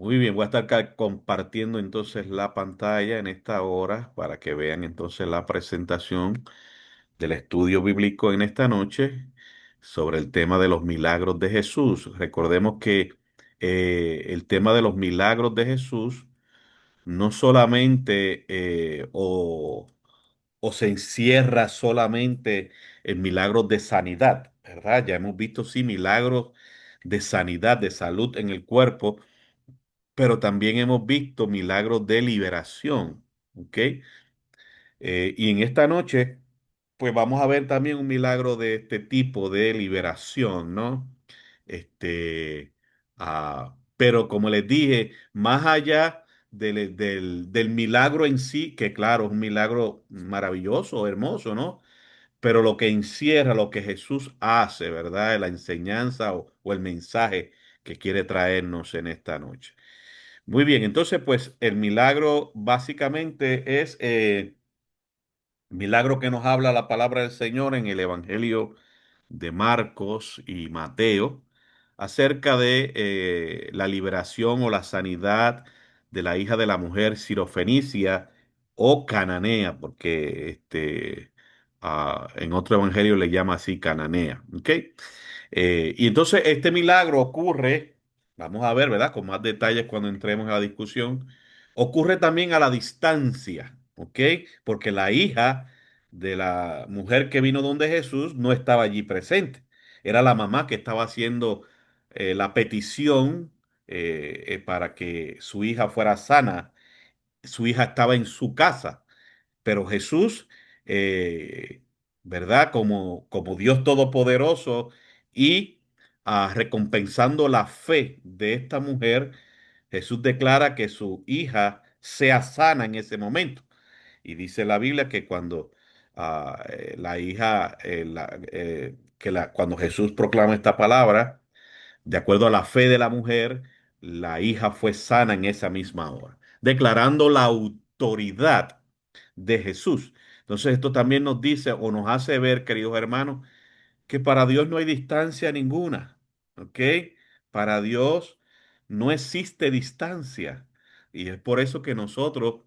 Muy bien, voy a estar compartiendo entonces la pantalla en esta hora para que vean entonces la presentación del estudio bíblico en esta noche sobre el tema de los milagros de Jesús. Recordemos que el tema de los milagros de Jesús no solamente o se encierra solamente en milagros de sanidad, ¿verdad? Ya hemos visto, sí, milagros de sanidad, de salud en el cuerpo, pero también hemos visto milagros de liberación, ¿ok? Y en esta noche, pues vamos a ver también un milagro de este tipo de liberación, ¿no? Este, pero como les dije, más allá del milagro en sí, que claro, es un milagro maravilloso, hermoso, ¿no? Pero lo que encierra, lo que Jesús hace, ¿verdad? La enseñanza o el mensaje que quiere traernos en esta noche. Muy bien, entonces pues el milagro básicamente es milagro que nos habla la palabra del Señor en el Evangelio de Marcos y Mateo acerca de la liberación o la sanidad de la hija de la mujer sirofenicia o cananea, porque en otro evangelio le llama así cananea. ¿Ok? Y entonces este milagro ocurre, vamos a ver, ¿verdad? Con más detalles cuando entremos a la discusión, ocurre también a la distancia, ¿ok? Porque la hija de la mujer que vino donde Jesús no estaba allí presente. Era la mamá que estaba haciendo la petición para que su hija fuera sana. Su hija estaba en su casa. Pero Jesús, eh, ¿verdad? Como Dios Todopoderoso y recompensando la fe de esta mujer, Jesús declara que su hija sea sana en ese momento. Y dice la Biblia que cuando la hija, cuando Jesús proclama esta palabra, de acuerdo a la fe de la mujer, la hija fue sana en esa misma hora, declarando la autoridad de Jesús. Entonces esto también nos dice o nos hace ver, queridos hermanos, que para Dios no hay distancia ninguna, ¿ok? Para Dios no existe distancia. Y es por eso que nosotros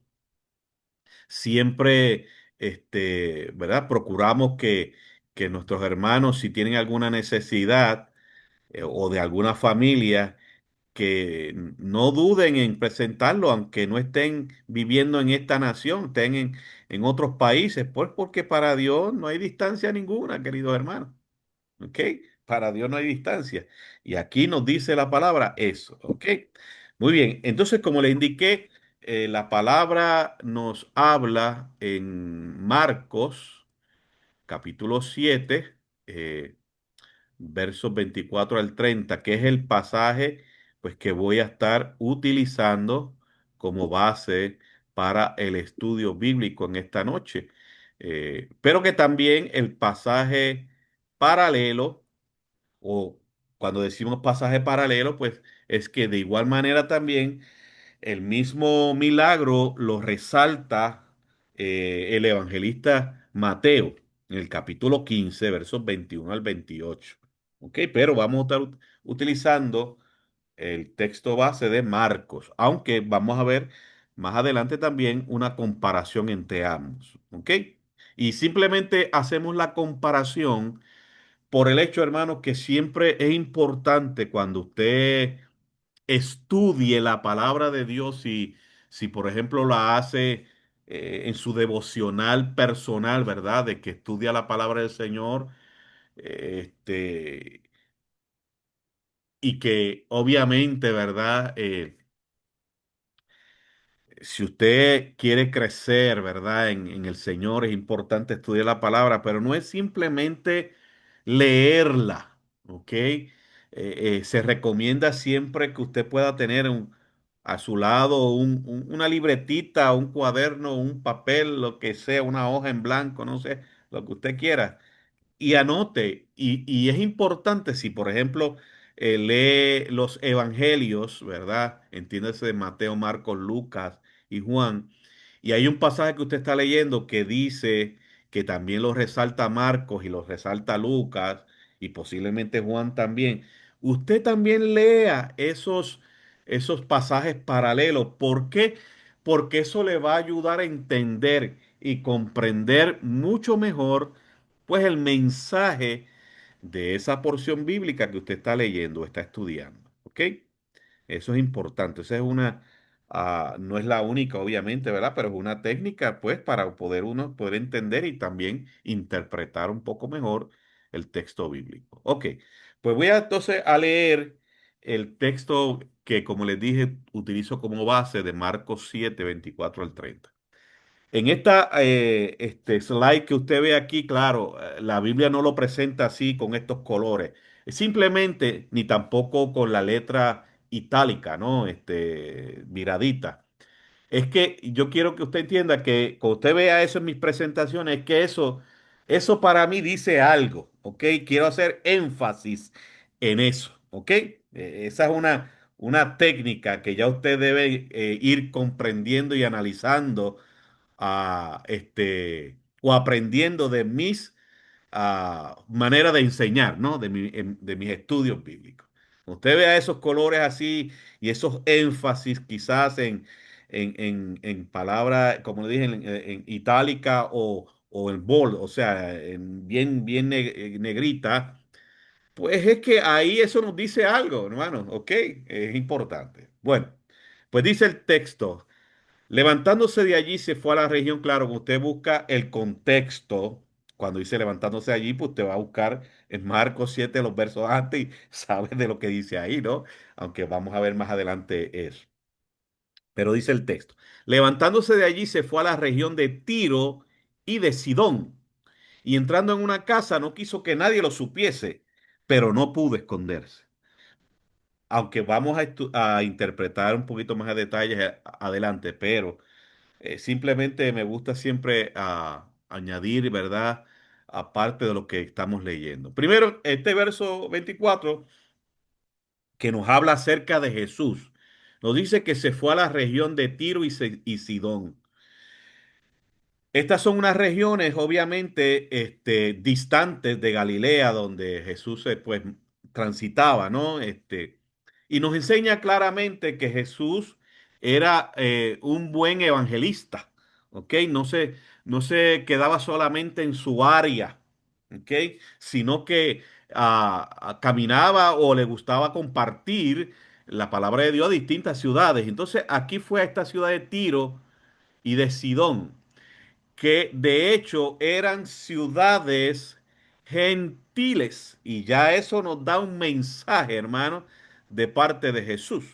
siempre, ¿verdad? Procuramos que nuestros hermanos, si tienen alguna necesidad o de alguna familia, que no duden en presentarlo, aunque no estén viviendo en esta nación, estén en otros países, pues porque para Dios no hay distancia ninguna, queridos hermanos. ¿Ok? Para Dios no hay distancia. Y aquí nos dice la palabra eso. ¿Ok? Muy bien. Entonces, como le indiqué, la palabra nos habla en Marcos, capítulo 7 versos 24 al 30, que es el pasaje pues que voy a estar utilizando como base para el estudio bíblico en esta noche. Pero que también el pasaje paralelo, o cuando decimos pasaje paralelo, pues es que de igual manera también el mismo milagro lo resalta el evangelista Mateo en el capítulo 15, versos 21 al 28. ¿Ok? Pero vamos a estar utilizando el texto base de Marcos, aunque vamos a ver más adelante también una comparación entre ambos. ¿Ok? Y simplemente hacemos la comparación por el hecho, hermano, que siempre es importante cuando usted estudie la palabra de Dios y si por ejemplo la hace en su devocional personal, ¿verdad? De que estudia la palabra del Señor, este, y que obviamente, ¿verdad? Si usted quiere crecer, ¿verdad? En el Señor es importante estudiar la palabra, pero no es simplemente leerla, ¿ok? Se recomienda siempre que usted pueda tener a su lado una libretita, un cuaderno, un papel, lo que sea, una hoja en blanco, no sé, lo que usted quiera y anote. Y es importante si, por ejemplo, lee los evangelios, ¿verdad? Entiéndase de Mateo, Marcos, Lucas y Juan. Y hay un pasaje que usted está leyendo que dice que también lo resalta Marcos y lo resalta Lucas y posiblemente Juan también. Usted también lea esos pasajes paralelos. ¿Por qué? Porque eso le va a ayudar a entender y comprender mucho mejor, pues, el mensaje de esa porción bíblica que usted está leyendo o está estudiando. ¿Ok? Eso es importante. Esa es una, no es la única, obviamente, ¿verdad? Pero es una técnica, pues, para poder uno poder entender y también interpretar un poco mejor el texto bíblico. Ok, pues voy a entonces a leer el texto que, como les dije, utilizo como base de Marcos 7 24 al 30. En esta slide que usted ve aquí, claro, la Biblia no lo presenta así con estos colores, simplemente ni tampoco con la letra itálica, ¿no? Viradita. Es que yo quiero que usted entienda que cuando usted vea eso en mis presentaciones, es que eso para mí dice algo, ¿ok? Quiero hacer énfasis en eso, ¿ok? Esa es una técnica que ya usted debe ir comprendiendo y analizando o aprendiendo de mis maneras de enseñar, ¿no? De mis estudios bíblicos. Usted vea esos colores así y esos énfasis quizás en palabras, como le dije, en itálica o en bold, o sea, en bien negrita, pues es que ahí eso nos dice algo, hermano, ¿ok? Es importante. Bueno, pues dice el texto. Levantándose de allí se fue a la región, claro, cuando usted busca el contexto, cuando dice levantándose de allí, pues usted va a buscar en Marcos 7 los versos antes y sabe de lo que dice ahí, ¿no? Aunque vamos a ver más adelante eso. Pero dice el texto, levantándose de allí se fue a la región de Tiro y de Sidón, y entrando en una casa no quiso que nadie lo supiese, pero no pudo esconderse. Aunque vamos a interpretar un poquito más a detalles adelante, pero... simplemente me gusta siempre añadir, ¿verdad? Aparte de lo que estamos leyendo. Primero, este verso 24 que nos habla acerca de Jesús. Nos dice que se fue a la región de Tiro y Sidón. Estas son unas regiones, obviamente, distantes de Galilea, donde Jesús pues, transitaba, ¿no? Y nos enseña claramente que Jesús era un buen evangelista, ¿ok? No se quedaba solamente en su área, ¿ok? Sino que caminaba o le gustaba compartir la palabra de Dios a distintas ciudades. Entonces, aquí fue a esta ciudad de Tiro y de Sidón que de hecho eran ciudades gentiles. Y ya eso nos da un mensaje, hermano, de parte de Jesús.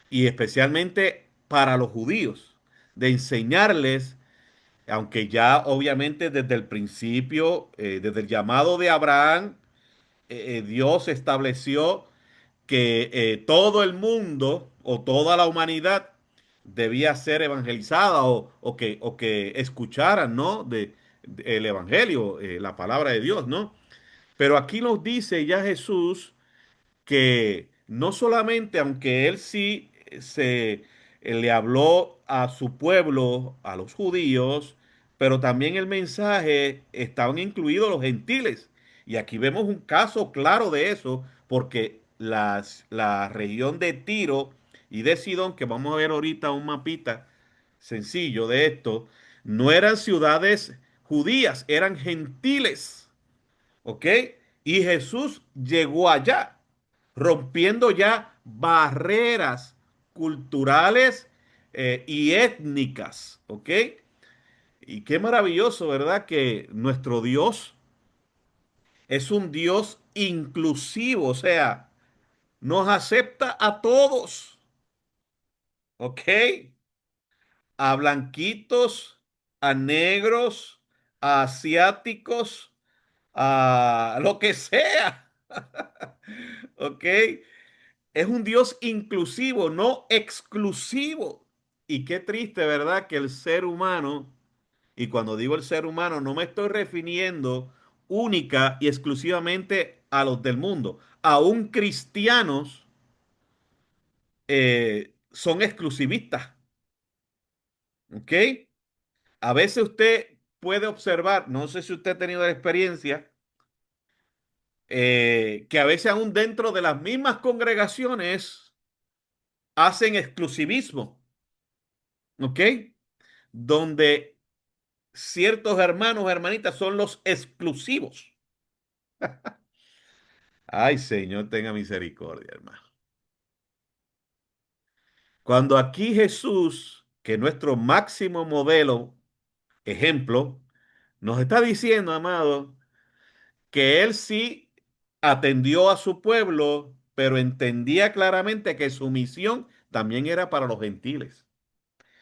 Y especialmente para los judíos, de enseñarles, aunque ya obviamente desde el principio, desde el llamado de Abraham, Dios estableció que todo el mundo o toda la humanidad debía ser evangelizada o que escucharan, ¿no? El evangelio, la palabra de Dios, ¿no? Pero aquí nos dice ya Jesús que no solamente, aunque él sí le habló a su pueblo, a los judíos, pero también el mensaje estaban incluidos los gentiles. Y aquí vemos un caso claro de eso, porque la región de Tiro y de Sidón, que vamos a ver ahorita un mapita sencillo de esto, no eran ciudades judías, eran gentiles. ¿Ok? Y Jesús llegó allá, rompiendo ya barreras culturales y étnicas. ¿Ok? Y qué maravilloso, ¿verdad? Que nuestro Dios es un Dios inclusivo, o sea, nos acepta a todos. ¿Ok? A blanquitos, a negros, a asiáticos, a lo que sea. ¿Ok? Es un Dios inclusivo, no exclusivo. Y qué triste, ¿verdad? Que el ser humano, y cuando digo el ser humano, no me estoy refiriendo única y exclusivamente a los del mundo. Aún cristianos son exclusivistas, ¿ok? A veces usted puede observar, no sé si usted ha tenido la experiencia, que a veces aún dentro de las mismas congregaciones, hacen exclusivismo, ¿ok? Donde ciertos hermanos o hermanitas son los exclusivos. Ay, Señor, tenga misericordia, hermano. Cuando aquí Jesús, que es nuestro máximo modelo, ejemplo, nos está diciendo, amado, que él sí atendió a su pueblo, pero entendía claramente que su misión también era para los gentiles.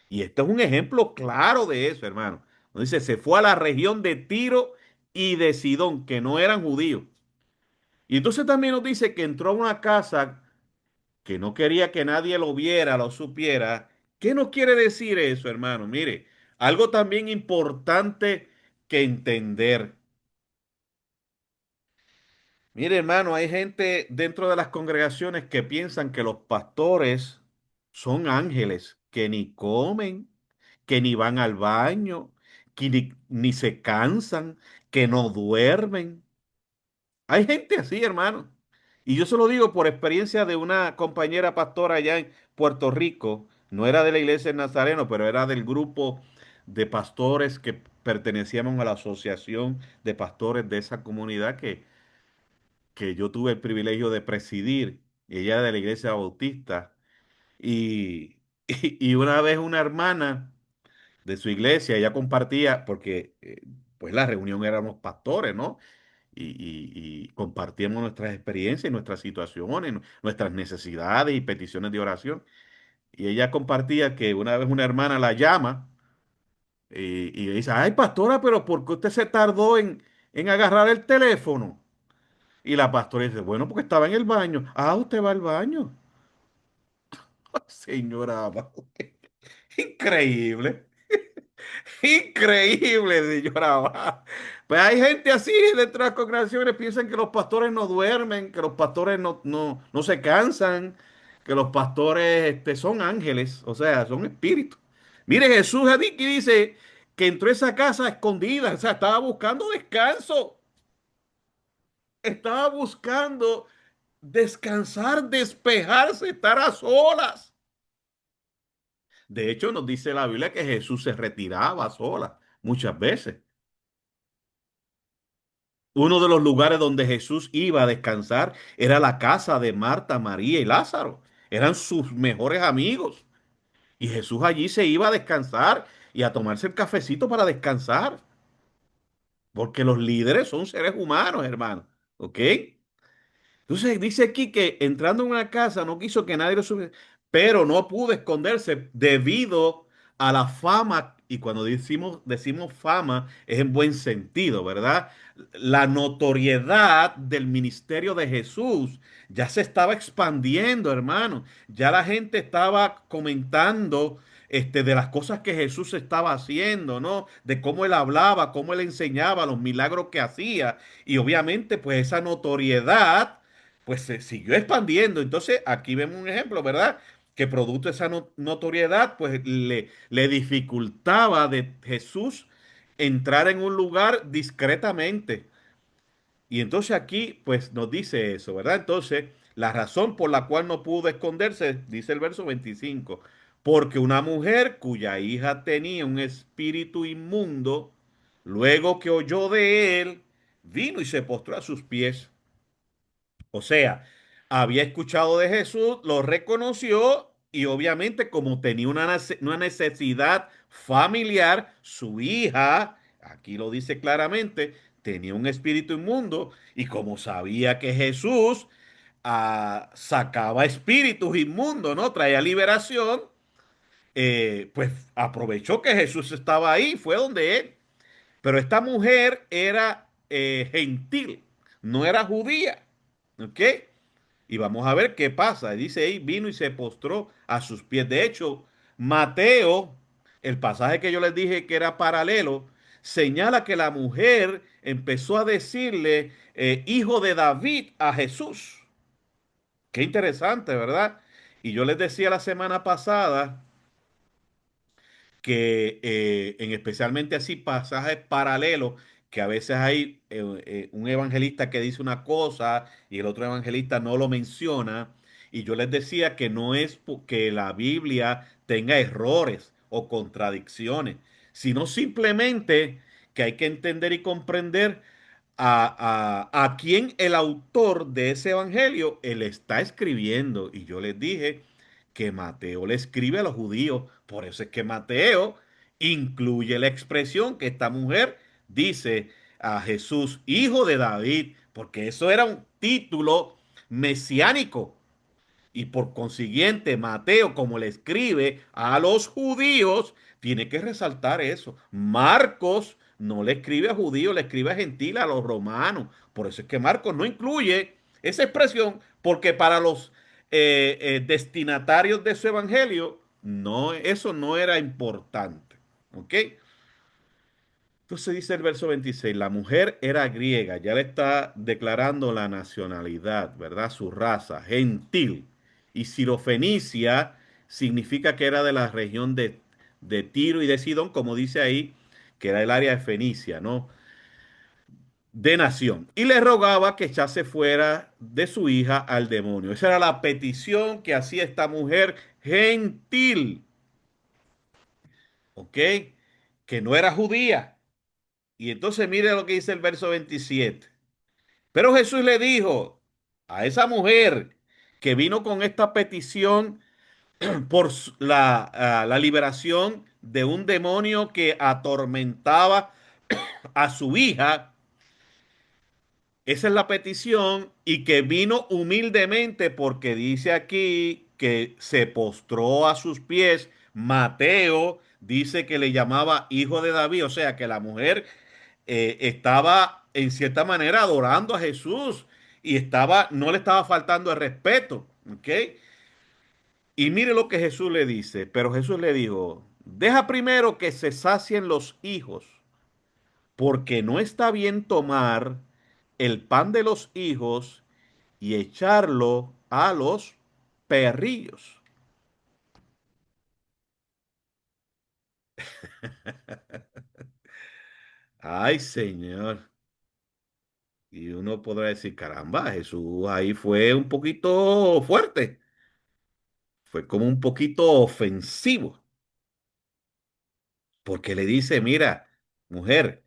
Y esto es un ejemplo claro de eso, hermano. Dice, se fue a la región de Tiro y de Sidón, que no eran judíos. Y entonces también nos dice que entró a una casa que no quería que nadie lo viera, lo supiera. ¿Qué nos quiere decir eso, hermano? Mire, algo también importante que entender. Mire, hermano, hay gente dentro de las congregaciones que piensan que los pastores son ángeles, que ni comen, que ni van al baño, que ni se cansan, que no duermen. Hay gente así, hermano. Y yo se lo digo por experiencia de una compañera pastora allá en Puerto Rico. No era de la iglesia de Nazareno, pero era del grupo de pastores que pertenecíamos a la asociación de pastores de esa comunidad que yo tuve el privilegio de presidir. Y ella era de la iglesia bautista. Y, y una vez una hermana de su iglesia, ella compartía, porque pues la reunión éramos pastores, ¿no? Y compartíamos nuestras experiencias y nuestras situaciones, nuestras necesidades y peticiones de oración. Y ella compartía que una vez una hermana la llama y le dice, ay, pastora, pero ¿por qué usted se tardó en agarrar el teléfono? Y la pastora dice, bueno, porque estaba en el baño. Ah, usted va al baño. Señora, increíble. Increíble, señora. Pues hay gente así dentro de las congregaciones, piensan que los pastores no duermen, que los pastores no se cansan, que los pastores son ángeles, o sea, son espíritus. Mire, Jesús aquí dice que entró a esa casa escondida, o sea, estaba buscando descanso, estaba buscando descansar, despejarse, estar a solas. De hecho, nos dice la Biblia que Jesús se retiraba a solas muchas veces. Uno de los lugares donde Jesús iba a descansar era la casa de Marta, María y Lázaro. Eran sus mejores amigos. Y Jesús allí se iba a descansar y a tomarse el cafecito para descansar. Porque los líderes son seres humanos, hermano. ¿Ok? Entonces dice aquí que entrando en una casa no quiso que nadie lo supiera, pero no pudo esconderse debido a la fama, y cuando decimos fama es en buen sentido, ¿verdad? La notoriedad del ministerio de Jesús ya se estaba expandiendo, hermano. Ya la gente estaba comentando de las cosas que Jesús estaba haciendo, ¿no? De cómo él hablaba, cómo él enseñaba, los milagros que hacía. Y obviamente, pues esa notoriedad pues se siguió expandiendo. Entonces, aquí vemos un ejemplo, ¿verdad? Que producto de esa notoriedad, pues le dificultaba de Jesús entrar en un lugar discretamente. Y entonces aquí, pues nos dice eso, ¿verdad? Entonces, la razón por la cual no pudo esconderse, dice el verso 25, porque una mujer cuya hija tenía un espíritu inmundo, luego que oyó de él, vino y se postró a sus pies. O sea, había escuchado de Jesús, lo reconoció y obviamente como tenía una necesidad familiar, su hija, aquí lo dice claramente, tenía un espíritu inmundo y como sabía que Jesús sacaba espíritus inmundos, ¿no? Traía liberación, pues aprovechó que Jesús estaba ahí, fue donde él. Pero esta mujer era gentil, no era judía. ¿Ok? Y vamos a ver qué pasa. Dice ahí, vino y se postró a sus pies. De hecho, Mateo, el pasaje que yo les dije que era paralelo, señala que la mujer empezó a decirle, hijo de David, a Jesús. Qué interesante, ¿verdad? Y yo les decía la semana pasada que en especialmente así pasajes paralelos, que a veces hay un evangelista que dice una cosa y el otro evangelista no lo menciona. Y yo les decía que no es que la Biblia tenga errores o contradicciones, sino simplemente que hay que entender y comprender a quién el autor de ese evangelio él está escribiendo. Y yo les dije que Mateo le escribe a los judíos. Por eso es que Mateo incluye la expresión que esta mujer dice a Jesús, hijo de David, porque eso era un título mesiánico. Y por consiguiente, Mateo, como le escribe a los judíos, tiene que resaltar eso. Marcos no le escribe a judíos, le escribe a gentiles, a los romanos. Por eso es que Marcos no incluye esa expresión, porque para los destinatarios de su evangelio, no, eso no era importante. ¿Ok? Entonces dice el verso 26, la mujer era griega, ya le está declarando la nacionalidad, ¿verdad? Su raza, gentil. Y Sirofenicia significa que era de la región de Tiro y de Sidón, como dice ahí, que era el área de Fenicia, ¿no? De nación. Y le rogaba que echase fuera de su hija al demonio. Esa era la petición que hacía esta mujer gentil, ¿ok? Que no era judía. Y entonces mire lo que dice el verso 27. Pero Jesús le dijo a esa mujer que vino con esta petición por la liberación de un demonio que atormentaba a su hija. Esa es la petición y que vino humildemente porque dice aquí que se postró a sus pies. Mateo dice que le llamaba hijo de David, o sea que la mujer estaba en cierta manera adorando a Jesús y no le estaba faltando el respeto, ¿ok? Y mire lo que Jesús le dice, pero Jesús le dijo, deja primero que se sacien los hijos, porque no está bien tomar el pan de los hijos y echarlo a los perrillos. Ay, Señor. Y uno podrá decir, caramba, Jesús ahí fue un poquito fuerte. Fue como un poquito ofensivo, porque le dice, mira, mujer,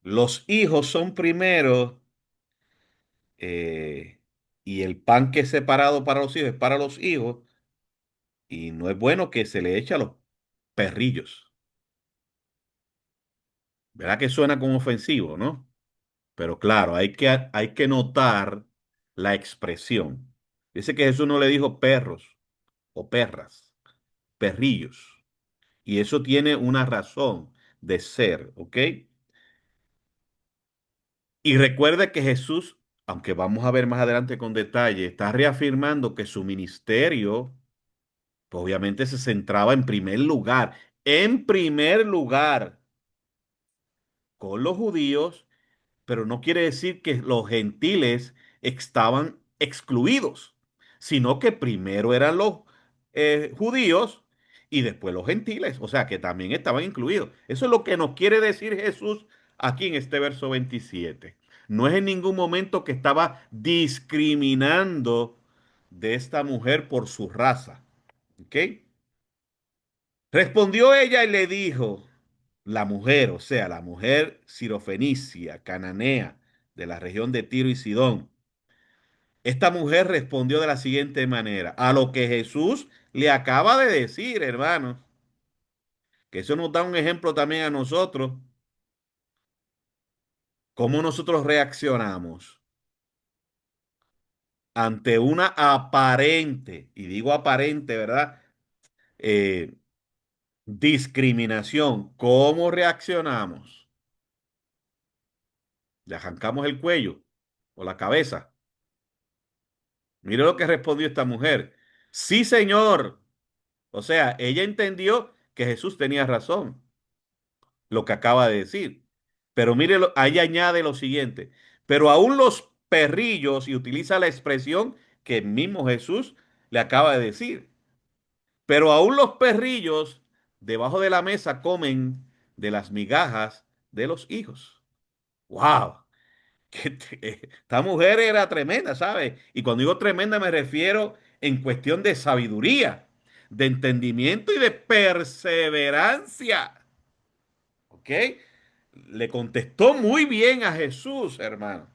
los hijos son primero eh, y el pan que es separado para los hijos es para los hijos y no es bueno que se le eche a los perrillos. ¿Verdad que suena como ofensivo, no? Pero claro, hay que notar la expresión. Dice que Jesús no le dijo perros o perras, perrillos. Y eso tiene una razón de ser, ¿ok? Y recuerde que Jesús, aunque vamos a ver más adelante con detalle, está reafirmando que su ministerio, pues obviamente se centraba en primer lugar, con los judíos, pero no quiere decir que los gentiles estaban excluidos, sino que primero eran los judíos y después los gentiles, o sea que también estaban incluidos. Eso es lo que nos quiere decir Jesús aquí en este verso 27. No es en ningún momento que estaba discriminando de esta mujer por su raza. ¿Ok? Respondió ella y le dijo, la mujer, o sea, la mujer sirofenicia, cananea, de la región de Tiro y Sidón. Esta mujer respondió de la siguiente manera, a lo que Jesús le acaba de decir, hermanos, que eso nos da un ejemplo también a nosotros, cómo nosotros reaccionamos ante una aparente, y digo aparente, ¿verdad? Eh, discriminación. ¿Cómo reaccionamos? ¿Le arrancamos el cuello o la cabeza? Mire lo que respondió esta mujer. Sí, señor. O sea, ella entendió que Jesús tenía razón, lo que acaba de decir. Pero mire, ahí añade lo siguiente. Pero aún los perrillos, y utiliza la expresión que mismo Jesús le acaba de decir. Pero aún los perrillos debajo de la mesa comen de las migajas de los hijos. ¡Wow! Esta mujer era tremenda, ¿sabes? Y cuando digo tremenda me refiero en cuestión de sabiduría, de entendimiento y de perseverancia. ¿Ok? Le contestó muy bien a Jesús, hermano.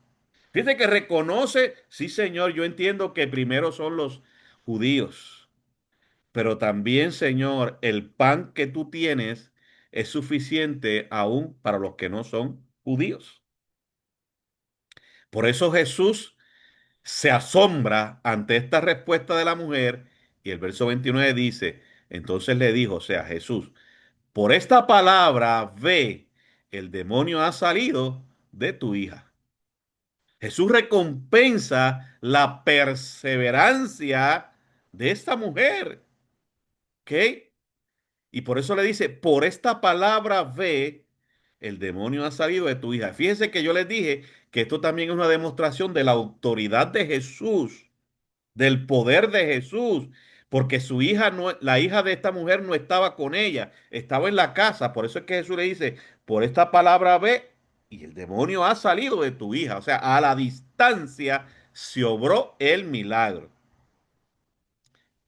Fíjate que reconoce, sí, Señor, yo entiendo que primero son los judíos, pero también, Señor, el pan que tú tienes es suficiente aún para los que no son judíos. Por eso Jesús se asombra ante esta respuesta de la mujer y el verso 29 dice, entonces le dijo, o sea, Jesús, por esta palabra ve, el demonio ha salido de tu hija. Jesús recompensa la perseverancia de esta mujer, ¿ok? Y por eso le dice, por esta palabra ve, el demonio ha salido de tu hija. Fíjense que yo les dije que esto también es una demostración de la autoridad de Jesús, del poder de Jesús, porque su hija no, la hija de esta mujer no estaba con ella, estaba en la casa. Por eso es que Jesús le dice, por esta palabra ve, y el demonio ha salido de tu hija. O sea, a la distancia se obró el milagro.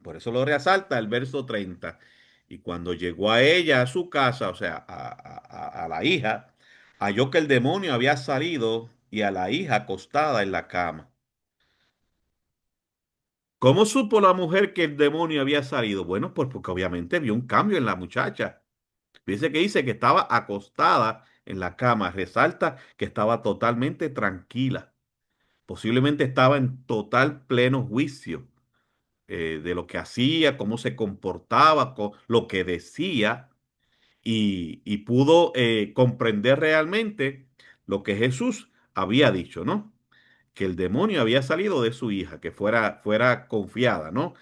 Por eso lo resalta el verso 30. Y cuando llegó a ella, a su casa, o sea, a la hija, halló que el demonio había salido y a la hija acostada en la cama. ¿Cómo supo la mujer que el demonio había salido? Bueno, pues porque obviamente vio un cambio en la muchacha. Fíjese que dice que estaba acostada en la cama. Resalta que estaba totalmente tranquila. Posiblemente estaba en total pleno juicio de lo que hacía, cómo se comportaba, lo que decía y pudo comprender realmente lo que Jesús había dicho, ¿no? Que el demonio había salido de su hija, que fuera confiada, ¿no?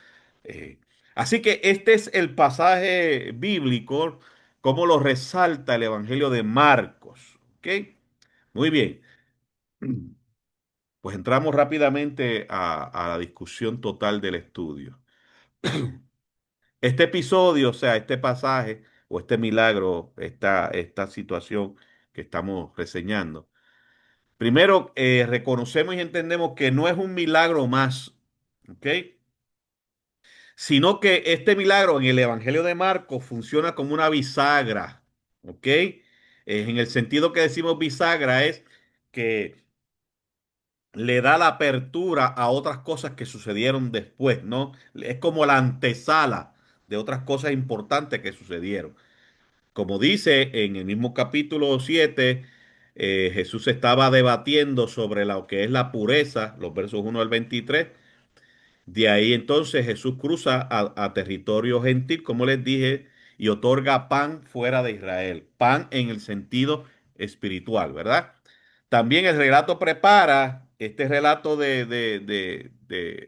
Eh, Así que este es el pasaje bíblico, como lo resalta el Evangelio de Marcos, ¿ok? Muy bien, pues entramos rápidamente a la discusión total del estudio. Este episodio, o sea, este pasaje o este milagro, esta situación que estamos reseñando, primero, reconocemos y entendemos que no es un milagro más, ¿ok? Sino que este milagro en el Evangelio de Marcos funciona como una bisagra, ¿ok? En el sentido que decimos bisagra es que le da la apertura a otras cosas que sucedieron después, ¿no? Es como la antesala de otras cosas importantes que sucedieron. Como dice en el mismo capítulo 7, Jesús estaba debatiendo sobre lo que es la pureza, los versos 1 al 23. De ahí entonces Jesús cruza a territorio gentil, como les dije, y otorga pan fuera de Israel. Pan en el sentido espiritual, ¿verdad? También el relato prepara este relato de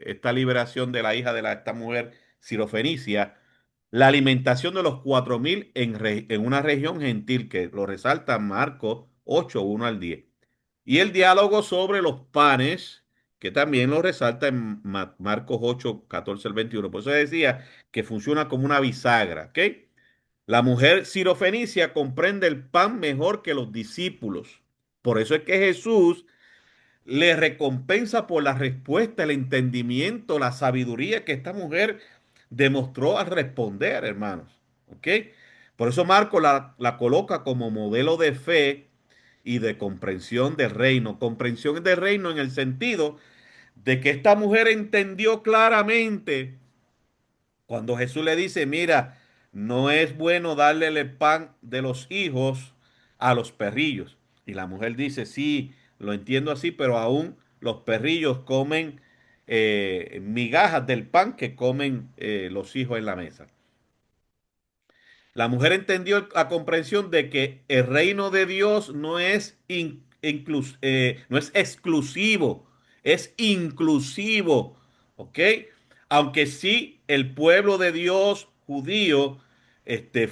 esta liberación de la hija de esta mujer sirofenicia, la alimentación de los 4.000 en una región gentil, que lo resalta Marcos 8, 1 al 10. Y el diálogo sobre los panes, que también lo resalta en Marcos 8, 14 al 21. Por eso decía que funciona como una bisagra, ¿ok? La mujer sirofenicia comprende el pan mejor que los discípulos. Por eso es que Jesús le recompensa por la respuesta, el entendimiento, la sabiduría que esta mujer demostró al responder, hermanos. ¿Ok? Por eso Marco la coloca como modelo de fe y de comprensión del reino. Comprensión del reino en el sentido de que esta mujer entendió claramente cuando Jesús le dice, mira, no es bueno darle el pan de los hijos a los perrillos. Y la mujer dice, sí, lo entiendo así, pero aún los perrillos comen migajas del pan que comen los hijos en la mesa. La mujer entendió la comprensión de que el reino de Dios no es, no es exclusivo, es inclusivo, ¿ok? Aunque sí el pueblo de Dios judío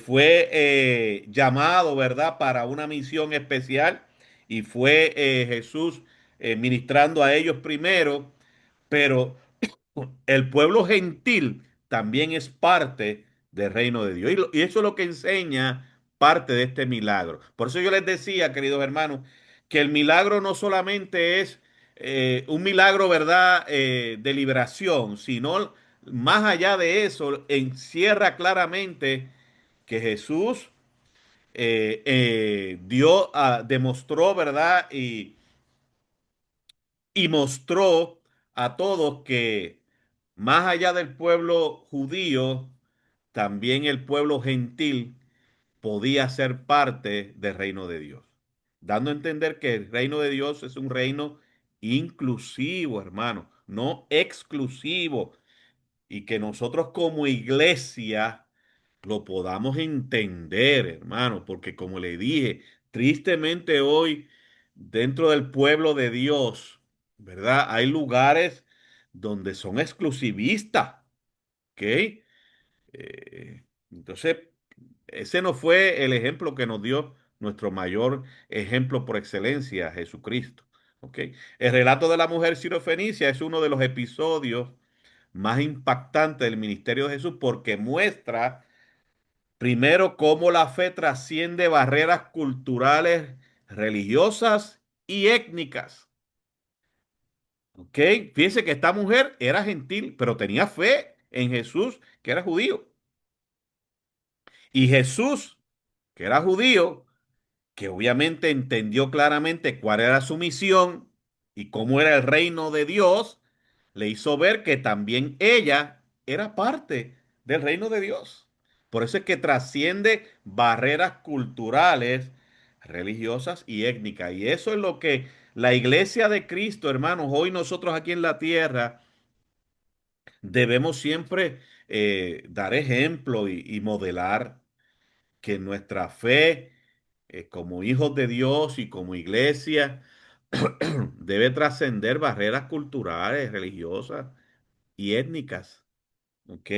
fue llamado, ¿verdad?, para una misión especial y fue Jesús ministrando a ellos primero, pero el pueblo gentil también es parte del reino de Dios. Y eso es lo que enseña parte de este milagro. Por eso yo les decía, queridos hermanos, que el milagro no solamente es un milagro, ¿verdad?, de liberación, sino más allá de eso, encierra claramente que Jesús demostró, ¿verdad? Y mostró a todos que más allá del pueblo judío, también el pueblo gentil podía ser parte del reino de Dios, dando a entender que el reino de Dios es un reino inclusivo, hermano, no exclusivo, y que nosotros como iglesia lo podamos entender, hermano, porque como le dije, tristemente hoy dentro del pueblo de Dios, ¿verdad? Hay lugares donde son exclusivistas, ¿ok? Entonces, ese no fue el ejemplo que nos dio nuestro mayor ejemplo por excelencia, Jesucristo, ¿ok? El relato de la mujer sirofenicia es uno de los episodios más impactantes del ministerio de Jesús porque muestra primero cómo la fe trasciende barreras culturales, religiosas y étnicas. ¿Ok? Fíjense que esta mujer era gentil, pero tenía fe en Jesús, que era judío. Y Jesús, que era judío, que obviamente entendió claramente cuál era su misión y cómo era el reino de Dios, le hizo ver que también ella era parte del reino de Dios. Por eso es que trasciende barreras culturales, religiosas y étnicas. Y eso es lo que la iglesia de Cristo, hermanos, hoy nosotros aquí en la tierra debemos siempre dar ejemplo y modelar que nuestra fe como hijos de Dios y como iglesia debe trascender barreras culturales, religiosas y étnicas. ¿Ok?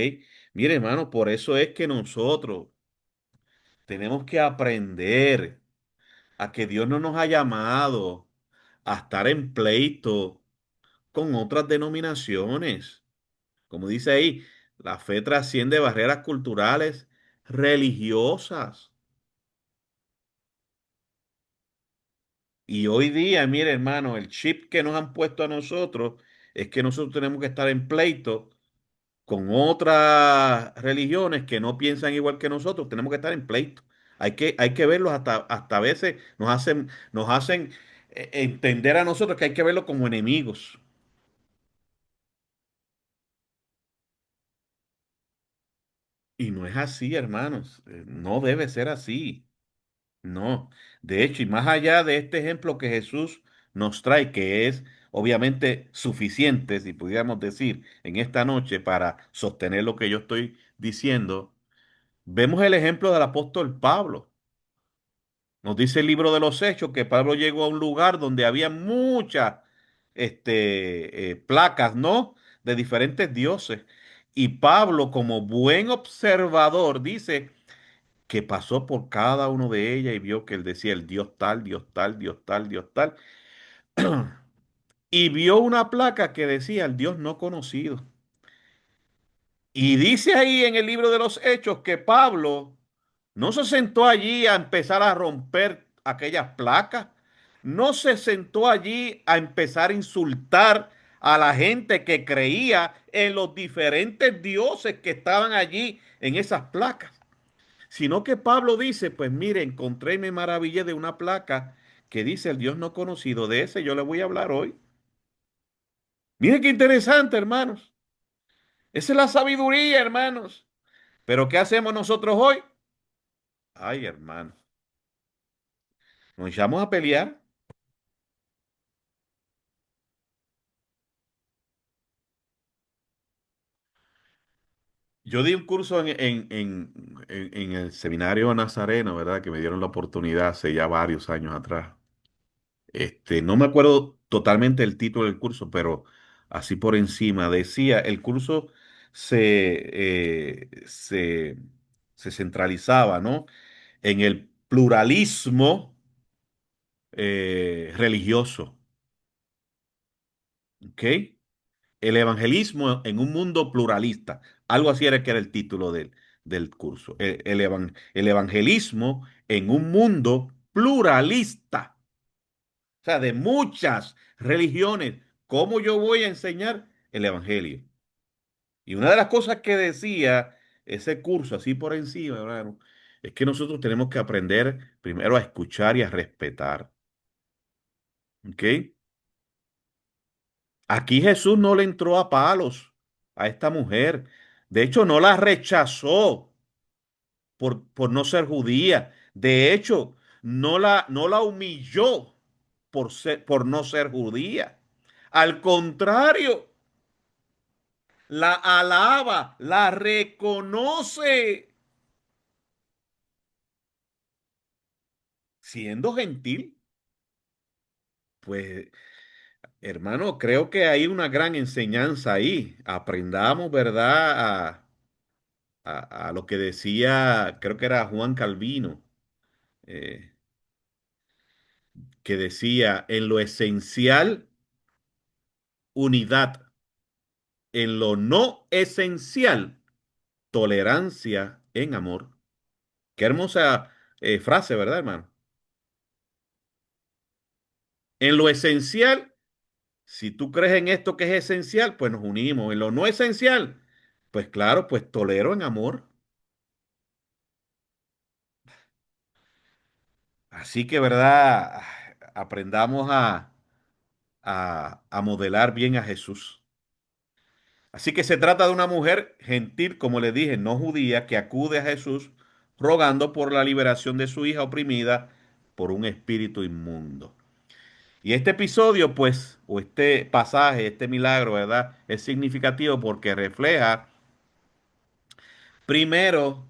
Mire, hermano, por eso es que nosotros tenemos que aprender a que Dios no nos ha llamado a estar en pleito con otras denominaciones. Como dice ahí, la fe trasciende barreras culturales, religiosas. Y hoy día, mire, hermano, el chip que nos han puesto a nosotros es que nosotros tenemos que estar en pleito con otras religiones que no piensan igual que nosotros. Tenemos que estar en pleito. Hay que verlos hasta a veces nos hacen entender a nosotros que hay que verlos como enemigos. Y no es así, hermanos. No debe ser así. No, de hecho, y más allá de este ejemplo que Jesús nos trae, que es obviamente suficiente, si pudiéramos decir, en esta noche para sostener lo que yo estoy diciendo, vemos el ejemplo del apóstol Pablo. Nos dice el libro de los Hechos que Pablo llegó a un lugar donde había muchas placas, ¿no? De diferentes dioses. Y Pablo, como buen observador, dice que pasó por cada uno de ellas y vio que él decía el Dios tal, Dios tal, Dios tal, Dios tal. Y vio una placa que decía el Dios no conocido. Y dice ahí en el libro de los Hechos que Pablo no se sentó allí a empezar a romper aquellas placas. No se sentó allí a empezar a insultar a la gente que creía en los diferentes dioses que estaban allí en esas placas. Sino que Pablo dice, pues mire, encontré y me maravillé de una placa que dice el Dios no conocido. De ese yo le voy a hablar hoy. Mire qué interesante, hermanos. Esa es la sabiduría, hermanos. Pero ¿qué hacemos nosotros hoy? Ay, hermano, nos echamos a pelear. Yo di un curso en el seminario Nazareno, ¿verdad? Que me dieron la oportunidad hace ya varios años atrás. No me acuerdo totalmente el título del curso, pero así por encima decía, el curso se, eh, se, se centralizaba, ¿no? En el pluralismo religioso, ¿ok? El evangelismo en un mundo pluralista. Algo así era que era el título del curso. El evangelismo en un mundo pluralista. O sea, de muchas religiones. ¿Cómo yo voy a enseñar el Evangelio? Y una de las cosas que decía ese curso, así por encima, hermano, es que nosotros tenemos que aprender primero a escuchar y a respetar. ¿Ok? Aquí Jesús no le entró a palos a esta mujer. De hecho, no la rechazó por no ser judía. De hecho, no la humilló por no ser judía. Al contrario, la alaba, la reconoce siendo gentil. Pues, hermano, creo que hay una gran enseñanza ahí. Aprendamos, ¿verdad? A lo que decía, creo que era Juan Calvino, eh, que decía, en lo esencial, unidad, en lo no esencial, tolerancia en amor. Qué hermosa frase, ¿verdad, hermano? En lo esencial, si tú crees en esto que es esencial, pues nos unimos. En lo no esencial, pues claro, pues tolero en amor. Así que, ¿verdad? Aprendamos a modelar bien a Jesús. Así que se trata de una mujer gentil, como le dije, no judía, que acude a Jesús rogando por la liberación de su hija oprimida por un espíritu inmundo. Y este episodio, pues, o este pasaje, este milagro, ¿verdad? Es significativo porque refleja, primero,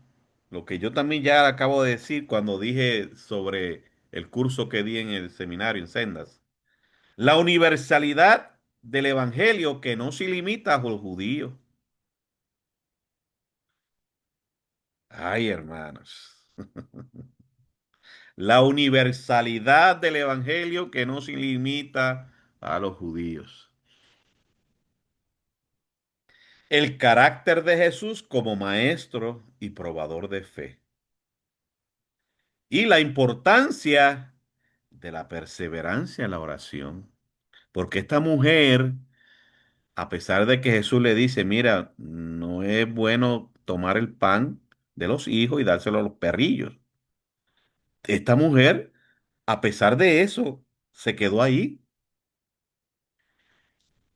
lo que yo también ya acabo de decir cuando dije sobre el curso que di en el seminario en Sendas. La universalidad del evangelio que no se limita a los judíos. Ay, hermanos. La universalidad del evangelio que no se limita a los judíos. El carácter de Jesús como maestro y probador de fe. Y la importancia de la perseverancia en la oración. Porque esta mujer, a pesar de que Jesús le dice, mira, no es bueno tomar el pan de los hijos y dárselo a los perrillos. Esta mujer, a pesar de eso, se quedó ahí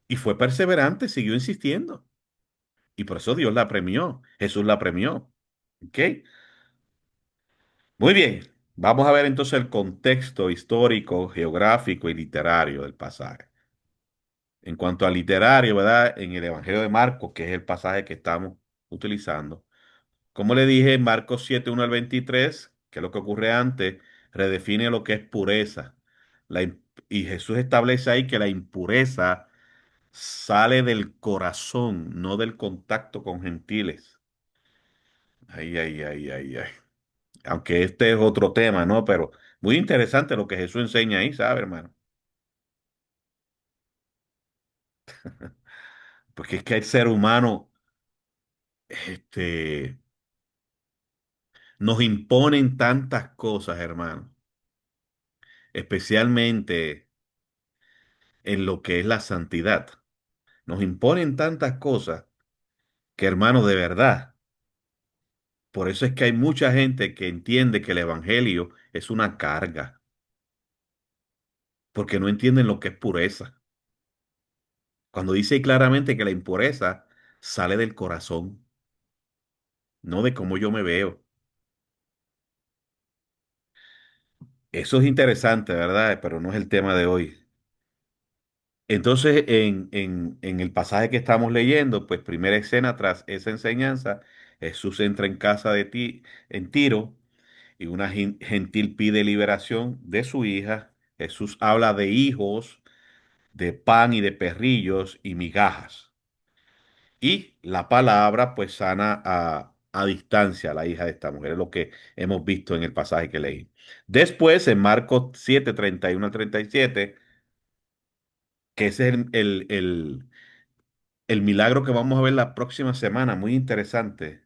y fue perseverante, siguió insistiendo. Y por eso Dios la premió, Jesús la premió. ¿Ok? Muy bien, vamos a ver entonces el contexto histórico, geográfico y literario del pasaje. En cuanto al literario, ¿verdad? En el Evangelio de Marcos, que es el pasaje que estamos utilizando, como le dije, en Marcos 7, 1 al 23, que es lo que ocurre antes, redefine lo que es pureza. Y Jesús establece ahí que la impureza sale del corazón, no del contacto con gentiles. Ay, ay, ay, ay, ay. Aunque este es otro tema, ¿no? Pero muy interesante lo que Jesús enseña ahí, ¿sabe, hermano? Porque es que el ser humano, este, nos imponen tantas cosas, hermano, especialmente en lo que es la santidad. Nos imponen tantas cosas que, hermano, de verdad, por eso es que hay mucha gente que entiende que el evangelio es una carga, porque no entienden lo que es pureza. Cuando dice claramente que la impureza sale del corazón, no de cómo yo me veo. Eso es interesante, ¿verdad? Pero no es el tema de hoy. Entonces, en el pasaje que estamos leyendo, pues primera escena tras esa enseñanza, Jesús entra en casa de ti, en Tiro, y una gentil pide liberación de su hija. Jesús habla de hijos, de pan y de perrillos y migajas. Y la palabra pues sana a distancia a la hija de esta mujer, es lo que hemos visto en el pasaje que leí. Después, en Marcos 7, 31 al 37, que ese es el milagro que vamos a ver la próxima semana, muy interesante.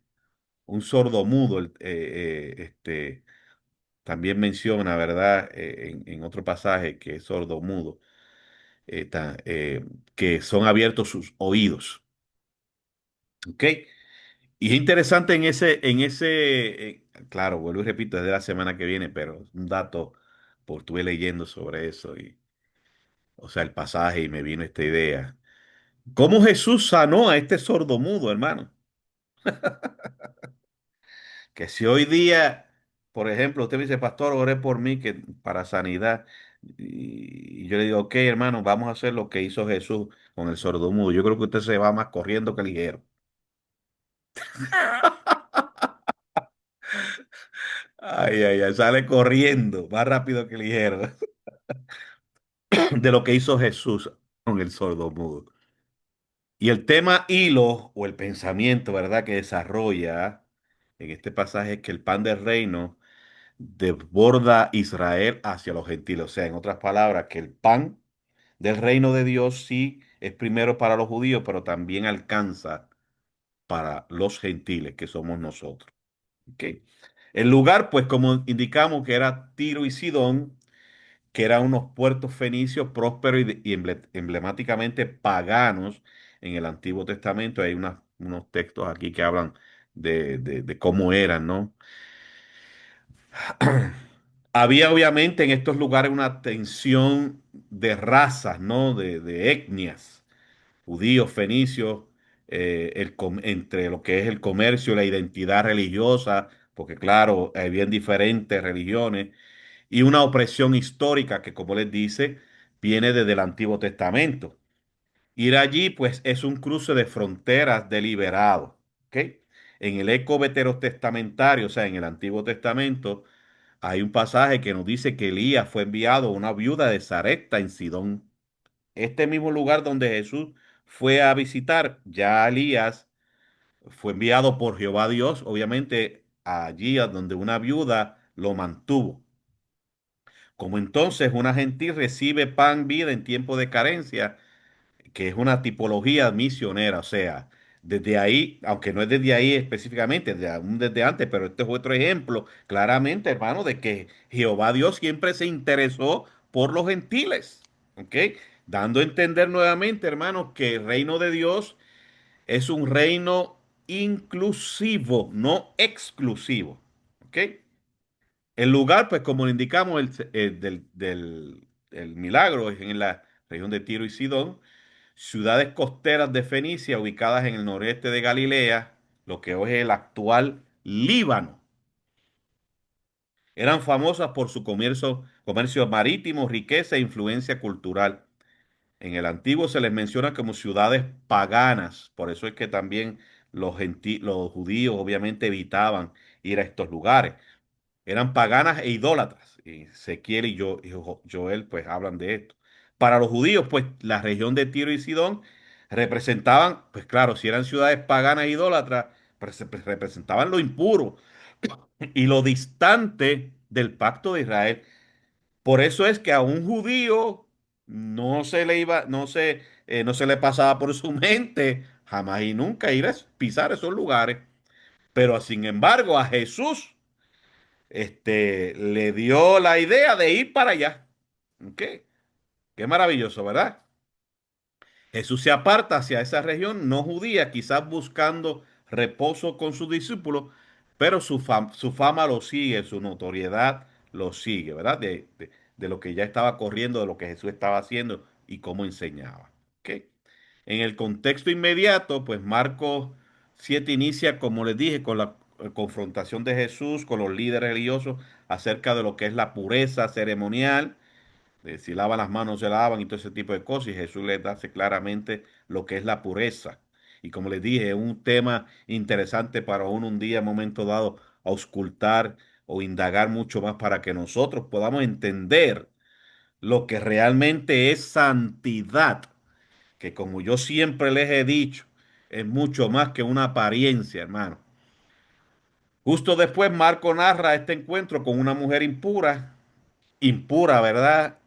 Un sordomudo también menciona, ¿verdad? En otro pasaje que es sordo-mudo, que son abiertos sus oídos. ¿Ok? Y es interesante claro, vuelvo y repito, es de la semana que viene, pero un dato, porque estuve leyendo sobre eso o sea, el pasaje y me vino esta idea. ¿Cómo Jesús sanó a este sordomudo, hermano? Que si hoy día, por ejemplo, usted me dice, pastor, ore por mí que para sanidad, y yo le digo, ok, hermano, vamos a hacer lo que hizo Jesús con el sordomudo. Yo creo que usted se va más corriendo que ligero. Ay, ay, ay, sale corriendo más rápido que ligero de lo que hizo Jesús con el sordomudo. Y el tema hilo o el pensamiento, ¿verdad?, que desarrolla en este pasaje es que el pan del reino desborda Israel hacia los gentiles. O sea, en otras palabras, que el pan del reino de Dios sí es primero para los judíos, pero también alcanza para los gentiles, que somos nosotros. ¿Ok? El lugar, pues como indicamos que era Tiro y Sidón, que eran unos puertos fenicios prósperos y emblemáticamente paganos en el Antiguo Testamento. Hay unos textos aquí que hablan de cómo eran, ¿no? Había obviamente en estos lugares una tensión de razas, ¿no? De etnias, judíos, fenicios, entre lo que es el comercio y la identidad religiosa, porque claro, habían diferentes religiones, y una opresión histórica que, como les dice, viene desde el Antiguo Testamento. Ir allí, pues, es un cruce de fronteras deliberado, ¿ok? En el eco veterotestamentario, o sea, en el Antiguo Testamento, hay un pasaje que nos dice que Elías fue enviado a una viuda de Sarepta en Sidón. Este mismo lugar donde Jesús fue a visitar, ya Elías fue enviado por Jehová Dios, obviamente allí a donde una viuda lo mantuvo. Como entonces una gentil recibe pan, vida en tiempo de carencia, que es una tipología misionera, o sea, desde ahí, aunque no es desde ahí específicamente, aún desde antes, pero este es otro ejemplo, claramente, hermano, de que Jehová Dios siempre se interesó por los gentiles, ¿ok? Dando a entender nuevamente, hermanos, que el reino de Dios es un reino inclusivo, no exclusivo, ¿ok? El lugar, pues como le indicamos, el milagro es en la región de Tiro y Sidón, ciudades costeras de Fenicia ubicadas en el noreste de Galilea, lo que hoy es el actual Líbano. Eran famosas por su comercio marítimo, riqueza e influencia cultural. En el antiguo se les menciona como ciudades paganas, por eso es que también los judíos obviamente evitaban ir a estos lugares. Eran paganas e idólatras. Y Ezequiel y Joel pues hablan de esto. Para los judíos, pues la región de Tiro y Sidón representaban, pues claro, si eran ciudades paganas e idólatras, pues, representaban lo impuro y lo distante del pacto de Israel. Por eso es que a un judío no se le pasaba por su mente jamás y nunca ir a pisar esos lugares. Pero sin embargo, a Jesús le dio la idea de ir para allá. ¿Ok? Qué maravilloso, ¿verdad? Jesús se aparta hacia esa región no judía, quizás buscando reposo con sus discípulos, pero su fama lo sigue, su notoriedad lo sigue, ¿verdad? De lo que ya estaba corriendo, de lo que Jesús estaba haciendo y cómo enseñaba. ¿Ok? En el contexto inmediato, pues Marcos 7 inicia, como les dije, con la confrontación de Jesús con los líderes religiosos acerca de lo que es la pureza ceremonial, de si lavan las manos, se lavan y todo ese tipo de cosas. Y Jesús les hace claramente lo que es la pureza. Y como les dije, es un tema interesante para uno un día, momento dado, auscultar o indagar mucho más para que nosotros podamos entender lo que realmente es santidad, que como yo siempre les he dicho, es mucho más que una apariencia, hermano. Justo después, Marco narra este encuentro con una mujer impura, ¿verdad?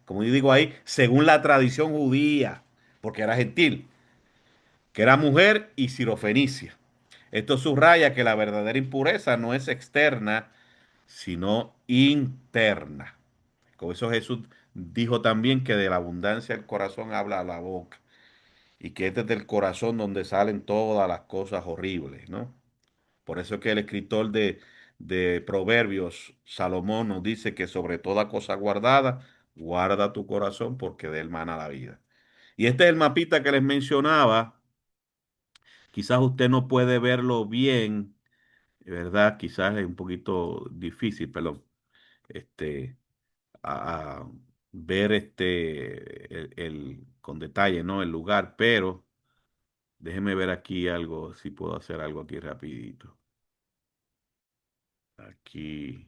Como yo digo ahí, según la tradición judía, porque era gentil, que era mujer y sirofenicia. Esto subraya que la verdadera impureza no es externa, sino interna. Con eso Jesús dijo también que de la abundancia del corazón habla la boca y que este es del corazón donde salen todas las cosas horribles, ¿no? Por eso es que el escritor de Proverbios, Salomón, nos dice que sobre toda cosa guardada, guarda tu corazón porque de él mana la vida. Y este es el mapita que les mencionaba. Quizás usted no puede verlo bien, ¿verdad? Quizás es un poquito difícil, perdón, este, a ver con detalle, ¿no? El lugar, pero déjeme ver aquí algo, si puedo hacer algo aquí rapidito. Aquí,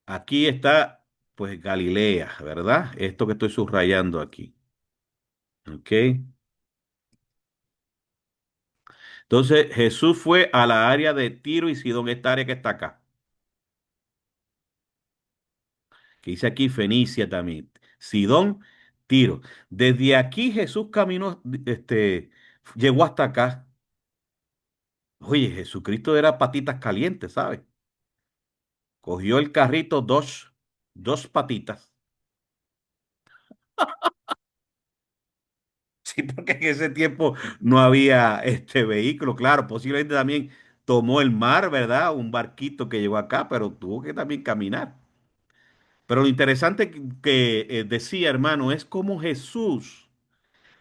aquí está, pues Galilea, ¿verdad? Esto que estoy subrayando aquí, ¿ok? Entonces Jesús fue a la área de Tiro y Sidón, esta área que está acá, que dice aquí Fenicia también, Sidón, Tiro. Desde aquí Jesús caminó, llegó hasta acá. Oye, Jesucristo era patitas calientes, ¿sabes? Cogió el carrito dos patitas. Sí, porque en ese tiempo no había este vehículo, claro, posiblemente también tomó el mar, ¿verdad? Un barquito que llegó acá, pero tuvo que también caminar. Pero lo interesante que decía, hermano, es cómo Jesús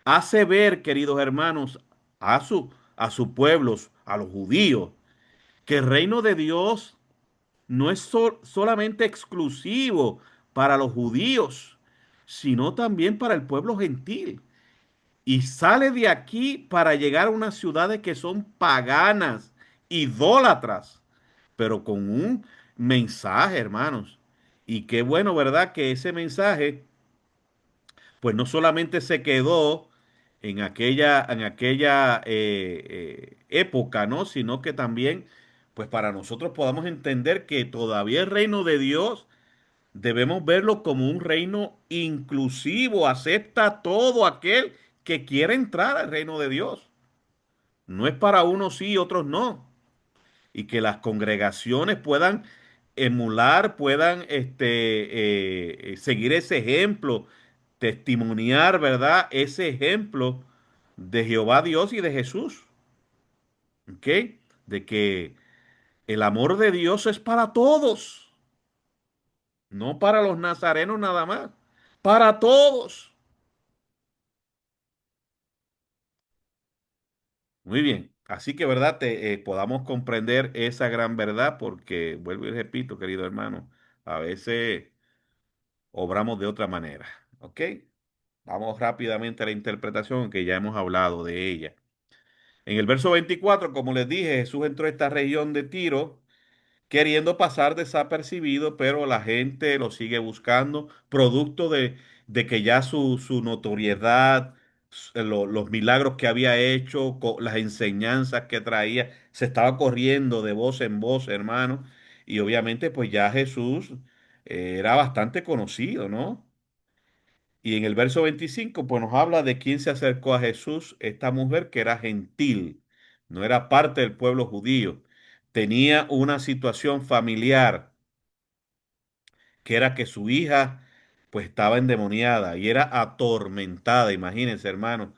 hace ver, queridos hermanos, a sus pueblos, a los judíos, que el reino de Dios no es solamente exclusivo para los judíos, sino también para el pueblo gentil. Y sale de aquí para llegar a unas ciudades que son paganas, idólatras, pero con un mensaje, hermanos. Y qué bueno, ¿verdad? Que ese mensaje, pues no solamente se quedó en aquella época, ¿no? Sino que también, pues para nosotros podamos entender que todavía el reino de Dios debemos verlo como un reino inclusivo, acepta a todo aquel que quiere entrar al reino de Dios. No es para unos sí y otros no. Y que las congregaciones puedan emular, puedan seguir ese ejemplo, testimoniar, ¿verdad? Ese ejemplo de Jehová Dios y de Jesús. ¿Ok? De que el amor de Dios es para todos, no para los nazarenos nada más, para todos. Muy bien. Así que, ¿verdad? Podamos comprender esa gran verdad, porque, vuelvo y repito, querido hermano, a veces obramos de otra manera. ¿Ok? Vamos rápidamente a la interpretación, que ya hemos hablado de ella. En el verso 24, como les dije, Jesús entró a esta región de Tiro queriendo pasar desapercibido, pero la gente lo sigue buscando, producto de que ya su notoriedad, los milagros que había hecho, las enseñanzas que traía, se estaba corriendo de voz en voz, hermano, y obviamente pues ya Jesús era bastante conocido, ¿no? Y en el verso 25 pues nos habla de quién se acercó a Jesús, esta mujer que era gentil, no era parte del pueblo judío, tenía una situación familiar, que era que su hija pues estaba endemoniada y era atormentada. Imagínense, hermano,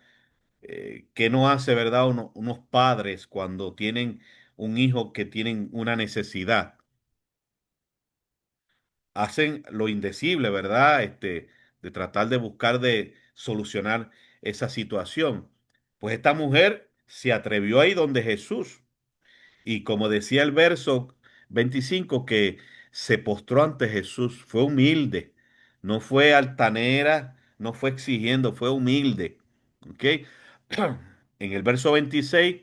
¿qué no hace, verdad, unos padres cuando tienen un hijo que tienen una necesidad? Hacen lo indecible, ¿verdad? De tratar de buscar de solucionar esa situación. Pues esta mujer se atrevió ahí donde Jesús. Y como decía el verso 25, que se postró ante Jesús, fue humilde, no fue altanera, no fue exigiendo, fue humilde. ¿Ok? En el verso 26,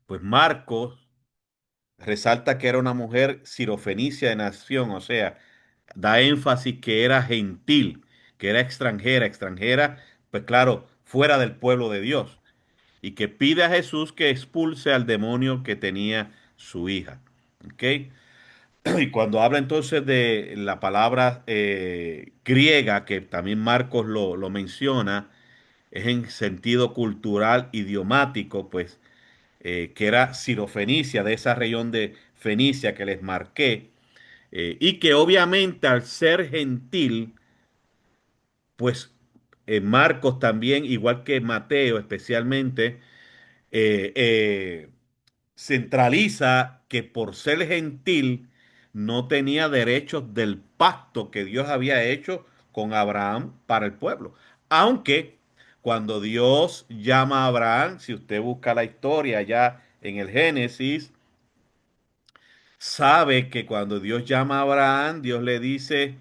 pues Marcos resalta que era una mujer sirofenicia de nación, o sea, da énfasis que era gentil, que era extranjera, extranjera, pues claro, fuera del pueblo de Dios, y que pide a Jesús que expulse al demonio que tenía su hija. ¿Ok? Y cuando habla entonces de la palabra griega, que también Marcos lo menciona, es en sentido cultural, idiomático, pues, que era Sirofenicia, de esa región de Fenicia que les marqué, y que obviamente al ser gentil, pues Marcos también, igual que Mateo especialmente, eh, eh, centraliza que por ser gentil no tenía derechos del pacto que Dios había hecho con Abraham para el pueblo. Aunque cuando Dios llama a Abraham, si usted busca la historia ya en el Génesis, sabe que cuando Dios llama a Abraham, Dios le dice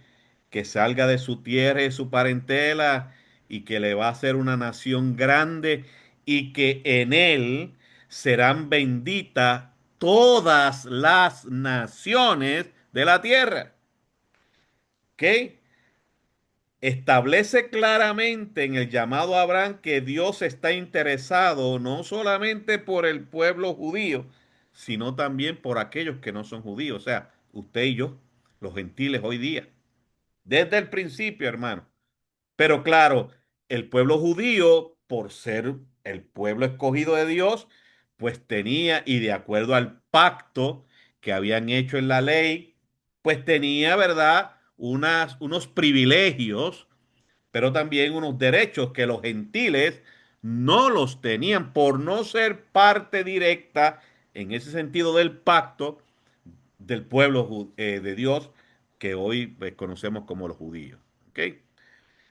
que salga de su tierra y de su parentela y que le va a hacer una nación grande y que en él serán benditas todas las naciones de la tierra. ¿Ok? Establece claramente en el llamado a Abraham que Dios está interesado no solamente por el pueblo judío, sino también por aquellos que no son judíos, o sea, usted y yo, los gentiles hoy día, desde el principio, hermano. Pero claro, el pueblo judío, por ser el pueblo escogido de Dios, pues tenía, y de acuerdo al pacto que habían hecho en la ley, pues tenía, ¿verdad? Unos privilegios, pero también unos derechos que los gentiles no los tenían por no ser parte directa en ese sentido del pacto del pueblo de Dios que hoy pues, conocemos como los judíos. ¿Ok?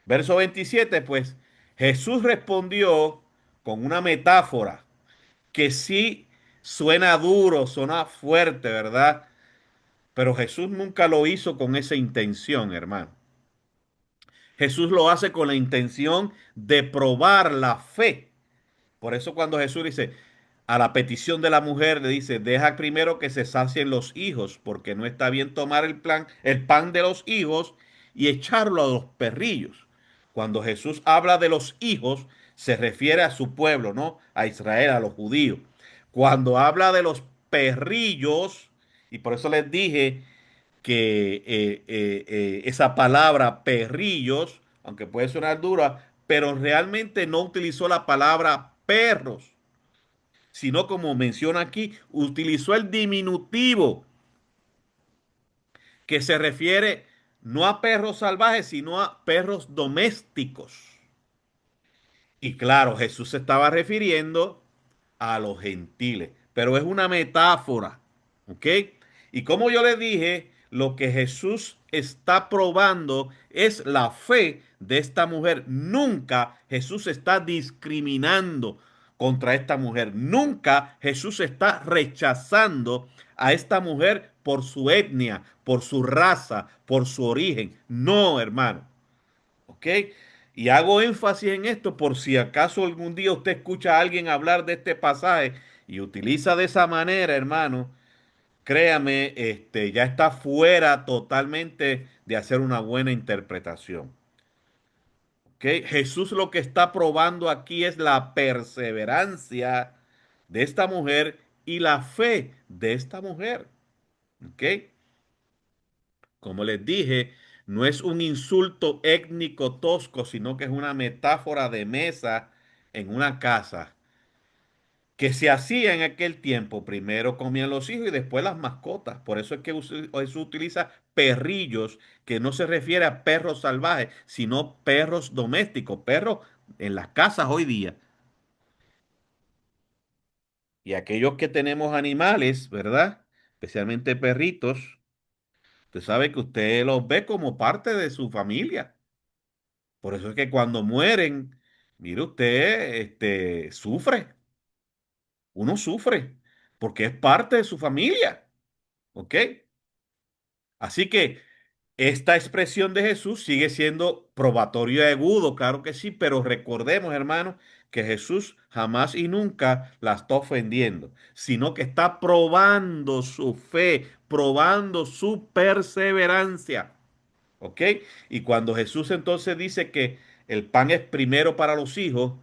Verso 27, pues Jesús respondió con una metáfora que sí suena duro, suena fuerte, ¿verdad? Pero Jesús nunca lo hizo con esa intención, hermano. Jesús lo hace con la intención de probar la fe. Por eso cuando Jesús dice, a la petición de la mujer, le dice, deja primero que se sacien los hijos, porque no está bien tomar el pan de los hijos y echarlo a los perrillos. Cuando Jesús habla de los hijos, se refiere a su pueblo, ¿no? A Israel, a los judíos. Cuando habla de los perrillos, y por eso les dije que esa palabra perrillos, aunque puede sonar dura, pero realmente no utilizó la palabra perros, sino como menciona aquí, utilizó el diminutivo que se refiere no a perros salvajes, sino a perros domésticos. Y claro, Jesús se estaba refiriendo a los gentiles, pero es una metáfora, ¿ok? Y como yo le dije, lo que Jesús está probando es la fe de esta mujer. Nunca Jesús está discriminando contra esta mujer. Nunca Jesús está rechazando a esta mujer por su etnia, por su raza, por su origen. No, hermano. ¿Ok? Y hago énfasis en esto por si acaso algún día usted escucha a alguien hablar de este pasaje y utiliza de esa manera, hermano, créame, ya está fuera totalmente de hacer una buena interpretación. ¿Ok? Jesús lo que está probando aquí es la perseverancia de esta mujer y la fe de esta mujer. ¿Ok? Como les dije, no es un insulto étnico tosco, sino que es una metáfora de mesa en una casa que se hacía en aquel tiempo. Primero comían los hijos y después las mascotas. Por eso es que se utiliza perrillos, que no se refiere a perros salvajes, sino perros domésticos, perros en las casas hoy día. Y aquellos que tenemos animales, ¿verdad? Especialmente perritos, usted sabe que usted los ve como parte de su familia. Por eso es que cuando mueren, mire usted, sufre, uno sufre, porque es parte de su familia, ¿ok? Así que esta expresión de Jesús sigue siendo probatorio y agudo, claro que sí, pero recordemos, hermanos, que Jesús jamás y nunca la está ofendiendo, sino que está probando su fe, probando su perseverancia. ¿Ok? Y cuando Jesús entonces dice que el pan es primero para los hijos,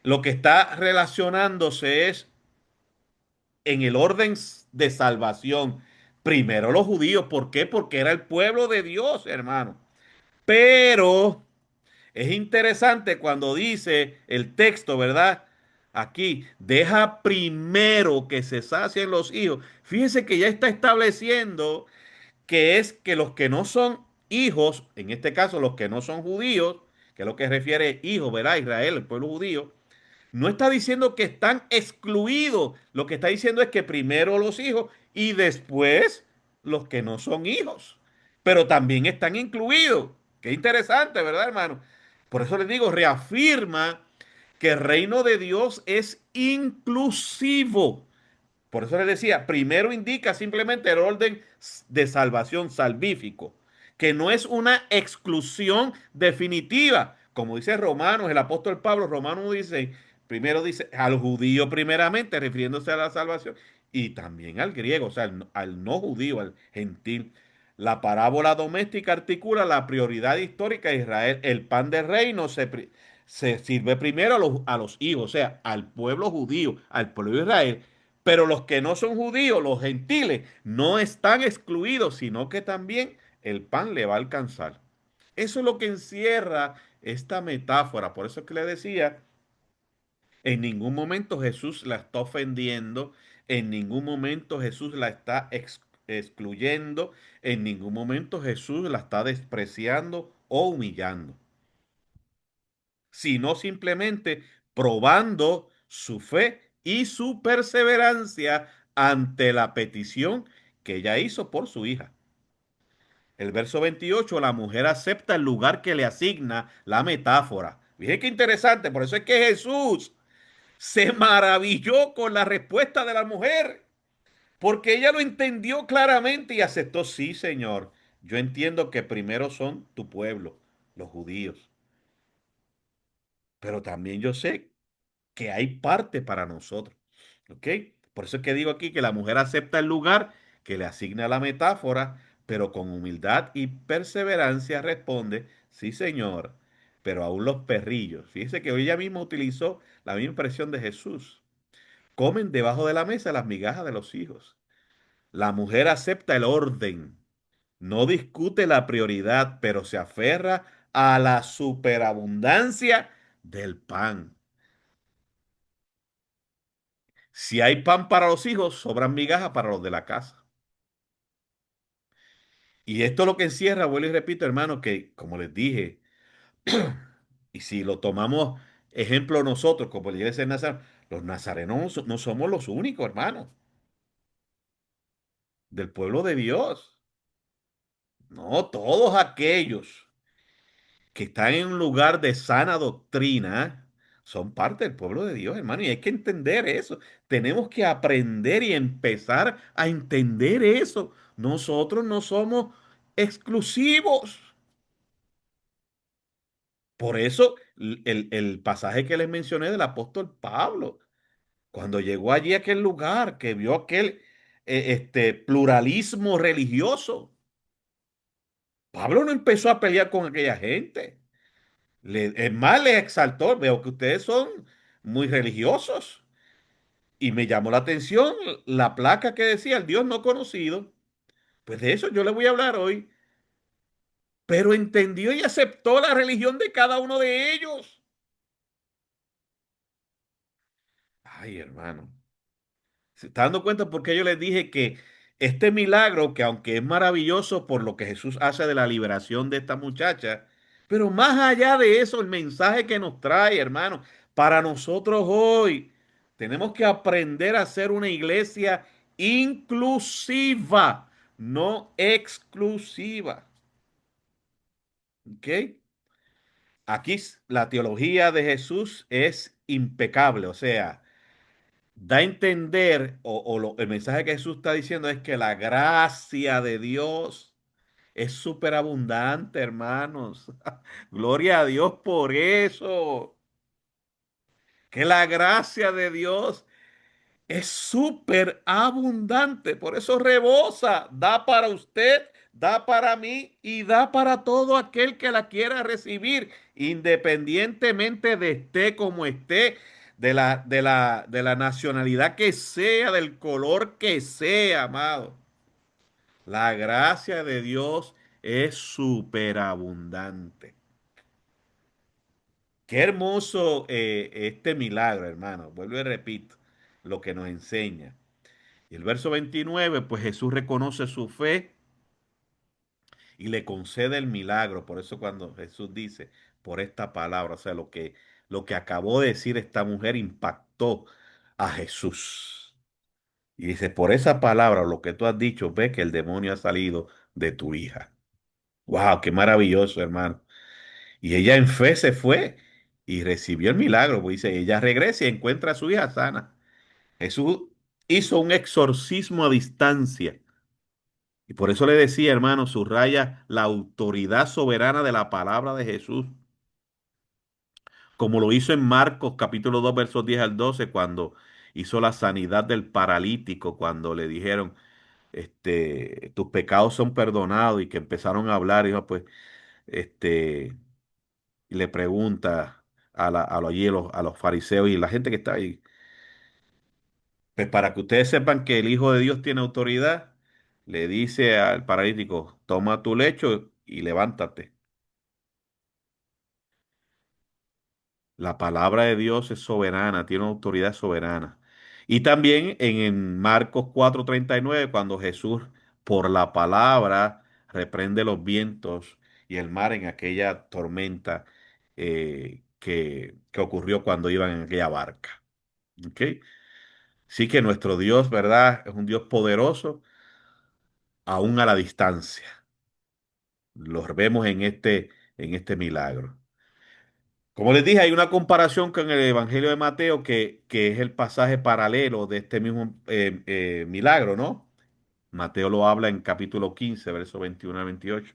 lo que está relacionándose es en el orden de salvación. Primero los judíos, ¿por qué? Porque era el pueblo de Dios, hermano. Pero Es interesante cuando dice el texto, ¿verdad? Aquí, deja primero que se sacien los hijos. Fíjese que ya está estableciendo que es que los que no son hijos, en este caso los que no son judíos, que es lo que refiere hijos, ¿verdad? Israel, el pueblo judío, no está diciendo que están excluidos. Lo que está diciendo es que primero los hijos y después los que no son hijos. Pero también están incluidos. Qué interesante, ¿verdad, hermano? Por eso les digo, reafirma que el reino de Dios es inclusivo. Por eso les decía, primero indica simplemente el orden de salvación salvífico, que no es una exclusión definitiva. Como dice Romanos, el apóstol Pablo, Romanos dice, primero dice al judío primeramente, refiriéndose a la salvación, y también al griego, o sea, al no judío, al gentil. La parábola doméstica articula la prioridad histórica de Israel. El pan del reino se sirve primero a los hijos, o sea, al pueblo judío, al pueblo de Israel, pero los que no son judíos, los gentiles, no están excluidos, sino que también el pan le va a alcanzar. Eso es lo que encierra esta metáfora. Por eso es que le decía, en ningún momento Jesús la está ofendiendo, en ningún momento Jesús la está excluyendo, en ningún momento Jesús la está despreciando o humillando, sino simplemente probando su fe y su perseverancia ante la petición que ella hizo por su hija. El verso 28, la mujer acepta el lugar que le asigna la metáfora. Fíjate qué interesante, por eso es que Jesús se maravilló con la respuesta de la mujer, porque ella lo entendió claramente y aceptó, sí, Señor, yo entiendo que primero son tu pueblo, los judíos, pero también yo sé que hay parte para nosotros. ¿Ok? Por eso es que digo aquí que la mujer acepta el lugar que le asigna la metáfora, pero con humildad y perseverancia responde, sí, señor, pero aún los perrillos. Fíjese que ella misma utilizó la misma expresión de Jesús. Comen debajo de la mesa las migajas de los hijos. La mujer acepta el orden, no discute la prioridad, pero se aferra a la superabundancia del pan. Si hay pan para los hijos, sobran migajas para los de la casa. Y esto es lo que encierra, vuelvo y repito, hermano, que como les dije, y si lo tomamos ejemplo nosotros, como la iglesia de Nazaret, los nazarenos no somos los únicos, hermanos, del pueblo de Dios. No, todos aquellos que están en un lugar de sana doctrina son parte del pueblo de Dios, hermano, y hay que entender eso. Tenemos que aprender y empezar a entender eso. Nosotros no somos exclusivos. Por eso el pasaje que les mencioné del apóstol Pablo, cuando llegó allí a aquel lugar, que vio aquel pluralismo religioso, Pablo no empezó a pelear con aquella gente. Es más, les exaltó, veo que ustedes son muy religiosos. Y me llamó la atención la placa que decía el Dios no conocido. Pues de eso yo le voy a hablar hoy. Pero entendió y aceptó la religión de cada uno de ellos. Ay, hermano. ¿Se está dando cuenta por qué yo les dije que este milagro, que aunque es maravilloso por lo que Jesús hace de la liberación de esta muchacha, pero más allá de eso, el mensaje que nos trae, hermano, para nosotros hoy, tenemos que aprender a ser una iglesia inclusiva, no exclusiva. ¿Ok? Aquí la teología de Jesús es impecable, o sea, da a entender, el mensaje que Jesús está diciendo es que la gracia de Dios es súper abundante, hermanos. Gloria a Dios por eso. Que la gracia de Dios es súper abundante, por eso rebosa, da para usted, da para mí y da para todo aquel que la quiera recibir, independientemente de esté como esté, de la nacionalidad que sea, del color que sea, amado. La gracia de Dios es súper abundante. Qué hermoso este milagro, hermano. Vuelvo y repito lo que nos enseña. Y el verso 29, pues Jesús reconoce su fe y le concede el milagro. Por eso cuando Jesús dice, por esta palabra, o sea, lo que acabó de decir esta mujer impactó a Jesús. Y dice, por esa palabra, lo que tú has dicho, ve que el demonio ha salido de tu hija. ¡Wow! ¡Qué maravilloso, hermano! Y ella en fe se fue y recibió el milagro. Pues dice, ella regresa y encuentra a su hija sana. Jesús hizo un exorcismo a distancia. Y por eso le decía, hermano, subraya la autoridad soberana de la palabra de Jesús, como lo hizo en Marcos capítulo 2 versos 10 al 12 cuando hizo la sanidad del paralítico, cuando le dijeron, tus pecados son perdonados y que empezaron a hablar, y dijo, pues, este, y le pregunta allí a los fariseos y la gente que está ahí, pues para que ustedes sepan que el Hijo de Dios tiene autoridad, le dice al paralítico, toma tu lecho y levántate. La palabra de Dios es soberana, tiene una autoridad soberana. Y también en Marcos 4:39, cuando Jesús por la palabra reprende los vientos y el mar en aquella tormenta que ocurrió cuando iban en aquella barca. ¿Ok? Sí que nuestro Dios, ¿verdad? Es un Dios poderoso, aún a la distancia. Los vemos en este milagro. Como les dije, hay una comparación con el Evangelio de Mateo, que es el pasaje paralelo de este mismo milagro, ¿no? Mateo lo habla en capítulo 15, versos 21 al 28.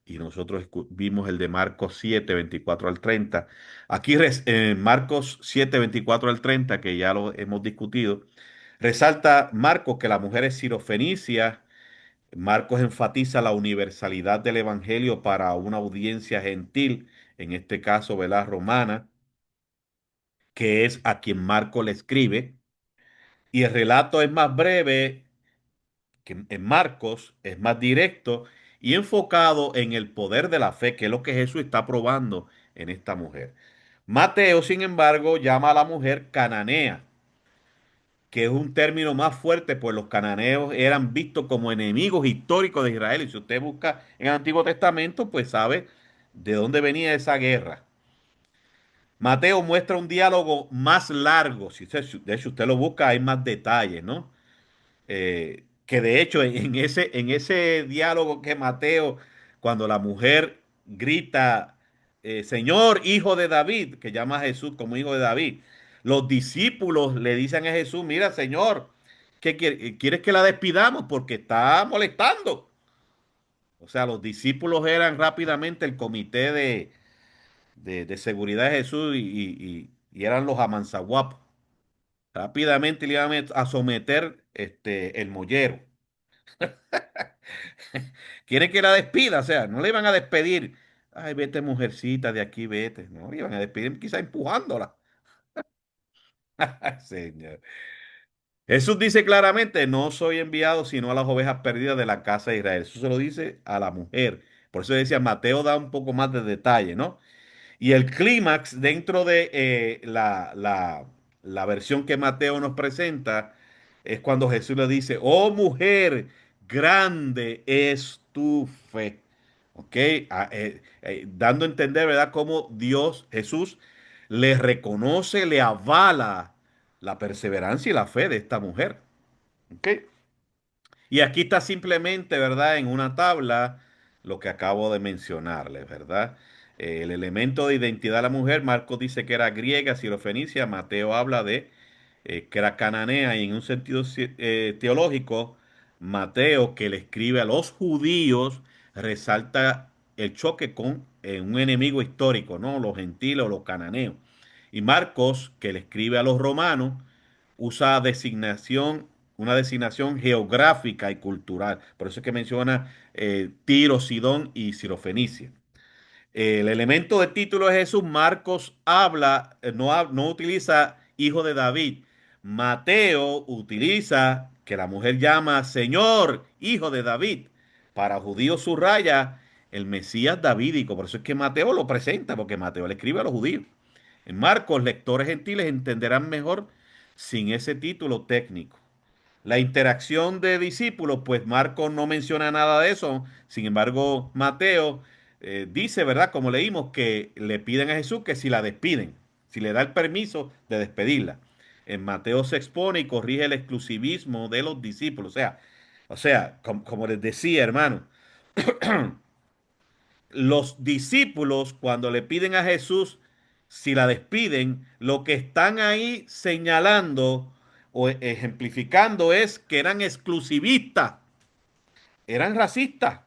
Y nosotros vimos el de Marcos 7, 24 al 30. Aquí en Marcos 7, 24 al 30, que ya lo hemos discutido, resalta Marcos que la mujer es sirofenicia. Marcos enfatiza la universalidad del Evangelio para una audiencia gentil, en este caso, ¿verdad? Romana, que es a quien Marcos le escribe. Y el relato es más breve que en Marcos, es más directo y enfocado en el poder de la fe, que es lo que Jesús está probando en esta mujer. Mateo, sin embargo, llama a la mujer cananea, que es un término más fuerte, pues los cananeos eran vistos como enemigos históricos de Israel. Y si usted busca en el Antiguo Testamento, pues sabe de dónde venía esa guerra. Mateo muestra un diálogo más largo. De hecho, usted lo busca, hay más detalles, ¿no? Que de hecho, en ese diálogo que Mateo, cuando la mujer grita, Señor, hijo de David, que llama a Jesús como hijo de David, los discípulos le dicen a Jesús, mira, Señor, ¿quieres que la despidamos? Porque está molestando. O sea, los discípulos eran rápidamente el comité de seguridad de Jesús y eran los amansaguapos. Rápidamente le iban a someter el mollero. Quiere que la despida, o sea, no le iban a despedir. Ay, vete, mujercita, de aquí, vete. No, le iban a despedir quizá empujándola. Señor. Jesús dice claramente, no soy enviado sino a las ovejas perdidas de la casa de Israel. Eso se lo dice a la mujer. Por eso decía, Mateo da un poco más de detalle, ¿no? Y el clímax dentro de la versión que Mateo nos presenta es cuando Jesús le dice, oh mujer, grande es tu fe. ¿Ok? Dando a entender, ¿verdad? Cómo Dios, Jesús, le reconoce, le avala la perseverancia y la fe de esta mujer. ¿Ok? Y aquí está simplemente, ¿verdad? En una tabla lo que acabo de mencionarles, ¿verdad? El elemento de identidad de la mujer, Marcos dice que era griega, sirofenicia, Mateo habla de que era cananea y en un sentido teológico, Mateo, que le escribe a los judíos, resalta el choque con un enemigo histórico, ¿no? Los gentiles o los cananeos. Y Marcos, que le escribe a los romanos, usa una designación geográfica y cultural. Por eso es que menciona Tiro, Sidón y Sirofenicia. El elemento de título de Jesús, Marcos habla, no utiliza hijo de David. Mateo utiliza que la mujer llama Señor, hijo de David. Para judíos subraya el Mesías davídico. Por eso es que Mateo lo presenta, porque Mateo le escribe a los judíos. En Marcos, lectores gentiles entenderán mejor sin ese título técnico. La interacción de discípulos, pues Marcos no menciona nada de eso. Sin embargo, Mateo dice, ¿verdad? Como leímos, que le piden a Jesús que si la despiden, si le da el permiso de despedirla. En Mateo se expone y corrige el exclusivismo de los discípulos. O sea, como les decía, hermano, los discípulos cuando le piden a Jesús si la despiden, lo que están ahí señalando o ejemplificando es que eran exclusivistas, eran racistas.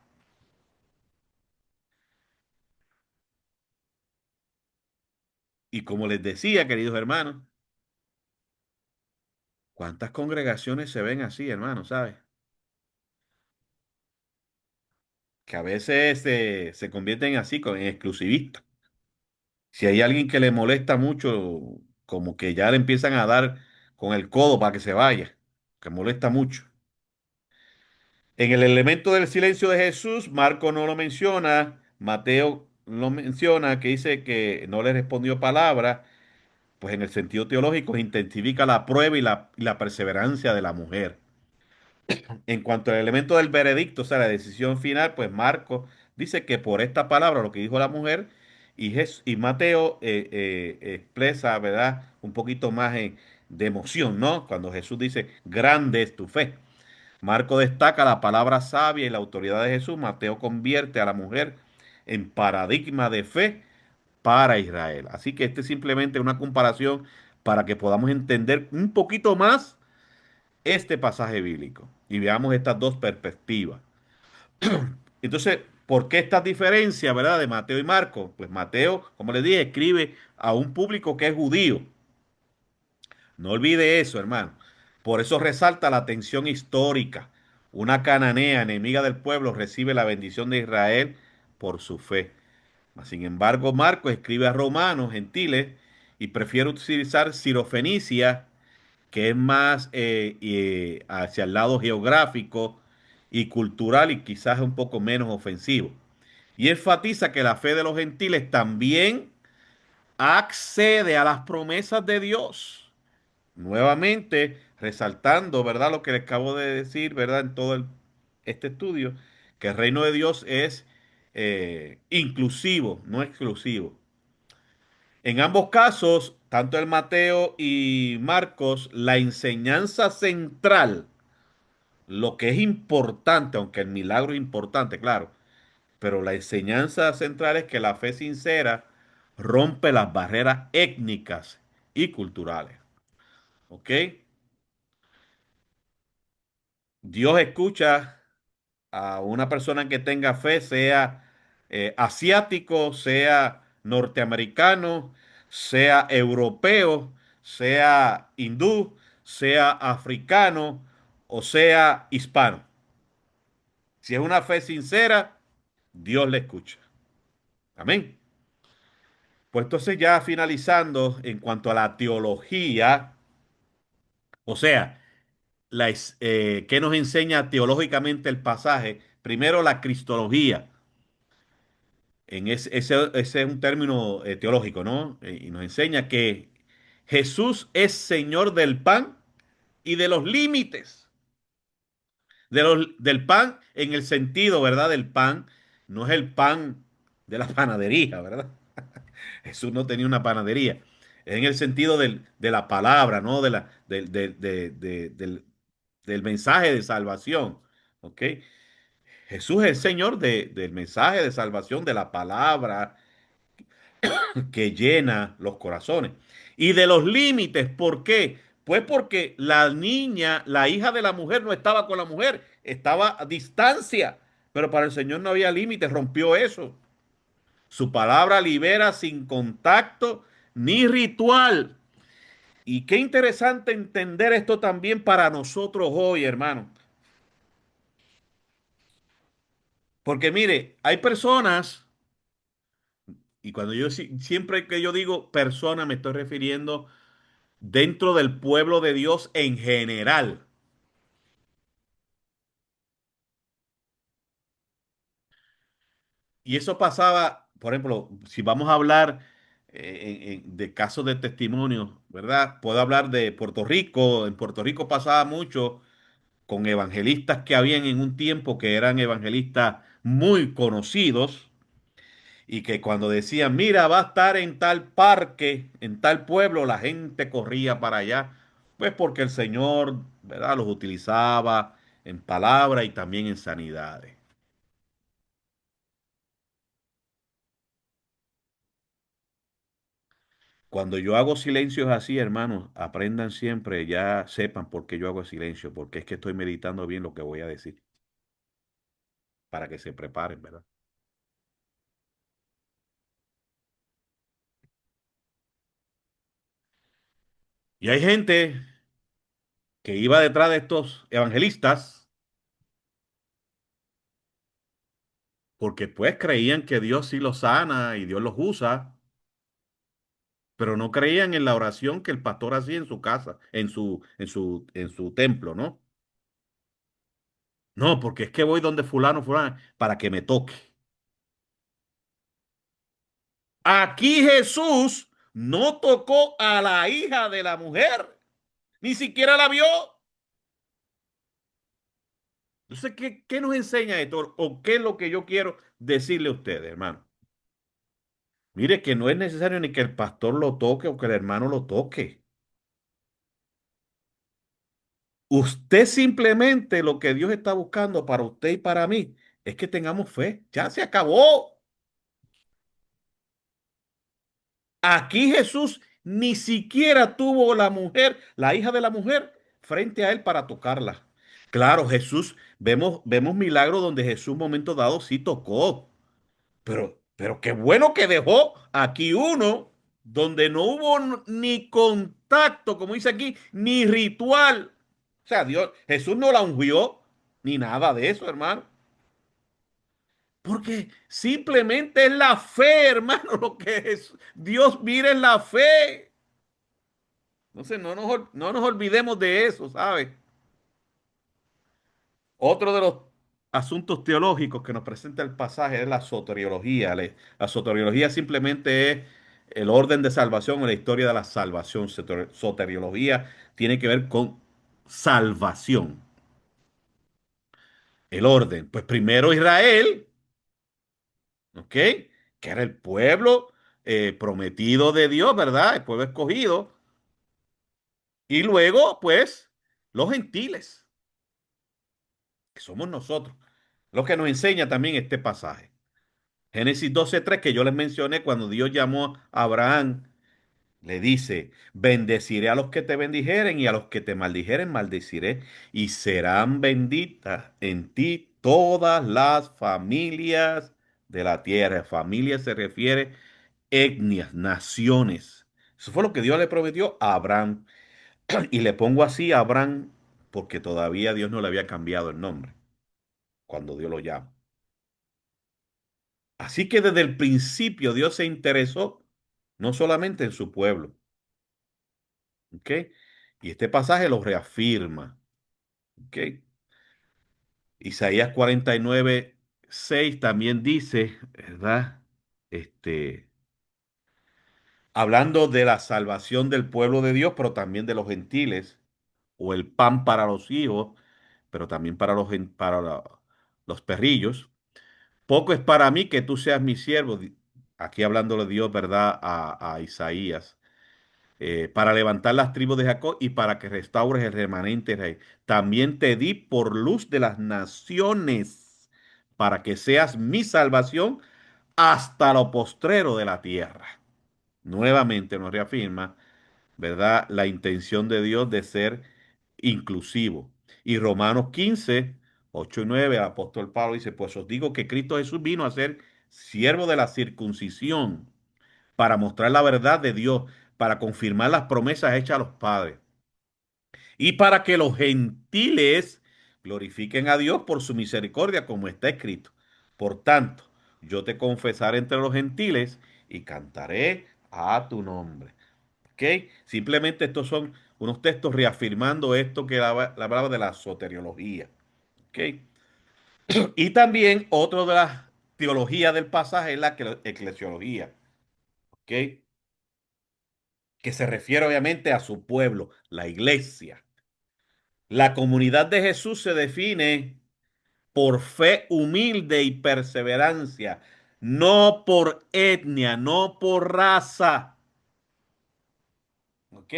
Y como les decía, queridos hermanos, ¿cuántas congregaciones se ven así, hermanos? ¿Sabes? Que a veces se convierten así, en exclusivistas. Si hay alguien que le molesta mucho, como que ya le empiezan a dar con el codo para que se vaya, que molesta mucho. En el elemento del silencio de Jesús, Marco no lo menciona, Mateo lo menciona, que dice que no le respondió palabra, pues en el sentido teológico intensifica la prueba y la perseverancia de la mujer. En cuanto al elemento del veredicto, o sea, la decisión final, pues Marco dice que por esta palabra, lo que dijo la mujer, y Mateo expresa, ¿verdad? Un poquito más de emoción, ¿no? Cuando Jesús dice, grande es tu fe. Marco destaca la palabra sabia y la autoridad de Jesús. Mateo convierte a la mujer en paradigma de fe para Israel. Así que este es simplemente una comparación para que podamos entender un poquito más este pasaje bíblico y veamos estas dos perspectivas. Entonces, ¿por qué estas diferencias, verdad, de Mateo y Marco? Pues Mateo, como les dije, escribe a un público que es judío. No olvide eso, hermano. Por eso resalta la tensión histórica. Una cananea enemiga del pueblo recibe la bendición de Israel por su fe. Sin embargo, Marcos escribe a romanos, gentiles, y prefiere utilizar Sirofenicia, que es más hacia el lado geográfico y cultural y quizás un poco menos ofensivo. Y enfatiza que la fe de los gentiles también accede a las promesas de Dios. Nuevamente, resaltando, ¿verdad? Lo que les acabo de decir, ¿verdad? En todo este estudio, que el reino de Dios es inclusivo, no exclusivo. En ambos casos, tanto el Mateo y Marcos, la enseñanza central, lo que es importante, aunque el milagro es importante, claro, pero la enseñanza central es que la fe sincera rompe las barreras étnicas y culturales. ¿Ok? Dios escucha a una persona que tenga fe, sea asiático, sea norteamericano, sea europeo, sea hindú, sea africano o sea hispano. Si es una fe sincera, Dios le escucha. Amén. Pues entonces ya finalizando en cuanto a la teología, o sea, ¿qué nos enseña teológicamente el pasaje? Primero la cristología. Ese es un término teológico, ¿no? Y nos enseña que Jesús es Señor del pan y de los límites. Del pan en el sentido, ¿verdad? Del pan. No es el pan de la panadería, ¿verdad? Jesús no tenía una panadería. Es en el sentido de la palabra, ¿no? Del mensaje de salvación. ¿Ok? Jesús es el Señor del mensaje de salvación, de la palabra que llena los corazones. Y de los límites, ¿por qué? Pues porque la niña, la hija de la mujer, no estaba con la mujer, estaba a distancia. Pero para el Señor no había límites, rompió eso. Su palabra libera sin contacto ni ritual. Y qué interesante entender esto también para nosotros hoy, hermano. Porque mire, hay personas, y cuando yo siempre que yo digo persona, me estoy refiriendo dentro del pueblo de Dios en general. Y eso pasaba, por ejemplo, si vamos a hablar de casos de testimonio, ¿verdad? Puedo hablar de Puerto Rico. En Puerto Rico pasaba mucho con evangelistas que habían en un tiempo que eran evangelistas muy conocidos y que cuando decían, mira, va a estar en tal parque, en tal pueblo, la gente corría para allá, pues porque el Señor, ¿verdad? Los utilizaba en palabra y también en sanidades. Cuando yo hago silencios así, hermanos, aprendan siempre, ya sepan por qué yo hago silencio, porque es que estoy meditando bien lo que voy a decir, para que se preparen, ¿verdad? Y hay gente que iba detrás de estos evangelistas porque pues creían que Dios sí los sana y Dios los usa, pero no creían en la oración que el pastor hacía en su casa, en su templo, ¿no? No, porque es que voy donde fulano, fulano, para que me toque. Aquí Jesús no tocó a la hija de la mujer, ni siquiera la vio. Entonces, ¿qué nos enseña esto? ¿O qué es lo que yo quiero decirle a ustedes, hermano? Mire que no es necesario ni que el pastor lo toque o que el hermano lo toque. Usted simplemente lo que Dios está buscando para usted y para mí es que tengamos fe. Ya se acabó. Aquí Jesús ni siquiera tuvo la mujer, la hija de la mujer, frente a él para tocarla. Claro, Jesús, vemos milagros donde Jesús un momento dado sí tocó, pero qué bueno que dejó aquí uno donde no hubo ni contacto, como dice aquí, ni ritual. O sea, Jesús no la ungió, ni nada de eso, hermano. Porque simplemente es la fe, hermano, lo que es. Dios mira en la fe. Entonces no nos olvidemos de eso, ¿sabes? Otro de los asuntos teológicos que nos presenta el pasaje es la soteriología. La soteriología simplemente es el orden de salvación o la historia de la salvación. Soteriología tiene que ver con salvación, el orden. Pues primero Israel, ¿ok? Que era el pueblo prometido de Dios, ¿verdad? El pueblo escogido. Y luego, pues, los gentiles, que somos nosotros. Lo que nos enseña también este pasaje. Génesis 12:3 que yo les mencioné cuando Dios llamó a Abraham, le dice, bendeciré a los que te bendijeren y a los que te maldijeren, maldeciré, y serán benditas en ti todas las familias de la tierra. Familia se refiere etnias, naciones. Eso fue lo que Dios le prometió a Abraham. Y le pongo así a Abraham porque todavía Dios no le había cambiado el nombre cuando Dios lo llama. Así que desde el principio Dios se interesó no solamente en su pueblo, ¿ok? Y este pasaje lo reafirma, ¿ok? Isaías 49:6 también dice, ¿verdad? Este, hablando de la salvación del pueblo de Dios, pero también de los gentiles, o el pan para los hijos, pero también para los perrillos. Poco es para mí que tú seas mi siervo, aquí hablándole Dios, ¿verdad? A Isaías, para levantar las tribus de Jacob y para que restaures el remanente de Israel. También te di por luz de las naciones, para que seas mi salvación hasta lo postrero de la tierra. Nuevamente nos reafirma, ¿verdad? La intención de Dios de ser inclusivo. Y Romanos 15:8 y 9 el apóstol Pablo dice, pues os digo que Cristo Jesús vino a ser siervo de la circuncisión para mostrar la verdad de Dios, para confirmar las promesas hechas a los padres y para que los gentiles glorifiquen a Dios por su misericordia, como está escrito. Por tanto, yo te confesaré entre los gentiles y cantaré a tu nombre. ¿Ok? Simplemente estos son unos textos reafirmando esto que hablaba de la soteriología. ¿Ok? Y también otro de las teología del pasaje es la eclesiología, ¿ok? Que se refiere obviamente a su pueblo, la iglesia. La comunidad de Jesús se define por fe humilde y perseverancia, no por etnia, no por raza, ¿ok?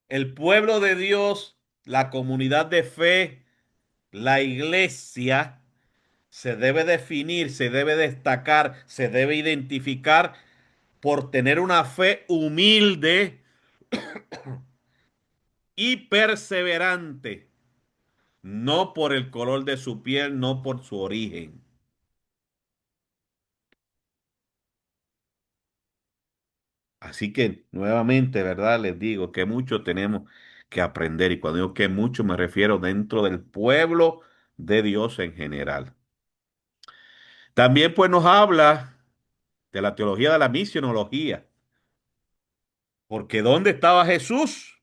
El pueblo de Dios, la comunidad de fe, la iglesia, se debe definir, se debe destacar, se debe identificar por tener una fe humilde y perseverante, no por el color de su piel, no por su origen. Así que nuevamente, ¿verdad? Les digo que mucho tenemos que aprender y cuando digo que mucho me refiero dentro del pueblo de Dios en general. También pues nos habla de la teología de la misionología, porque ¿dónde estaba Jesús?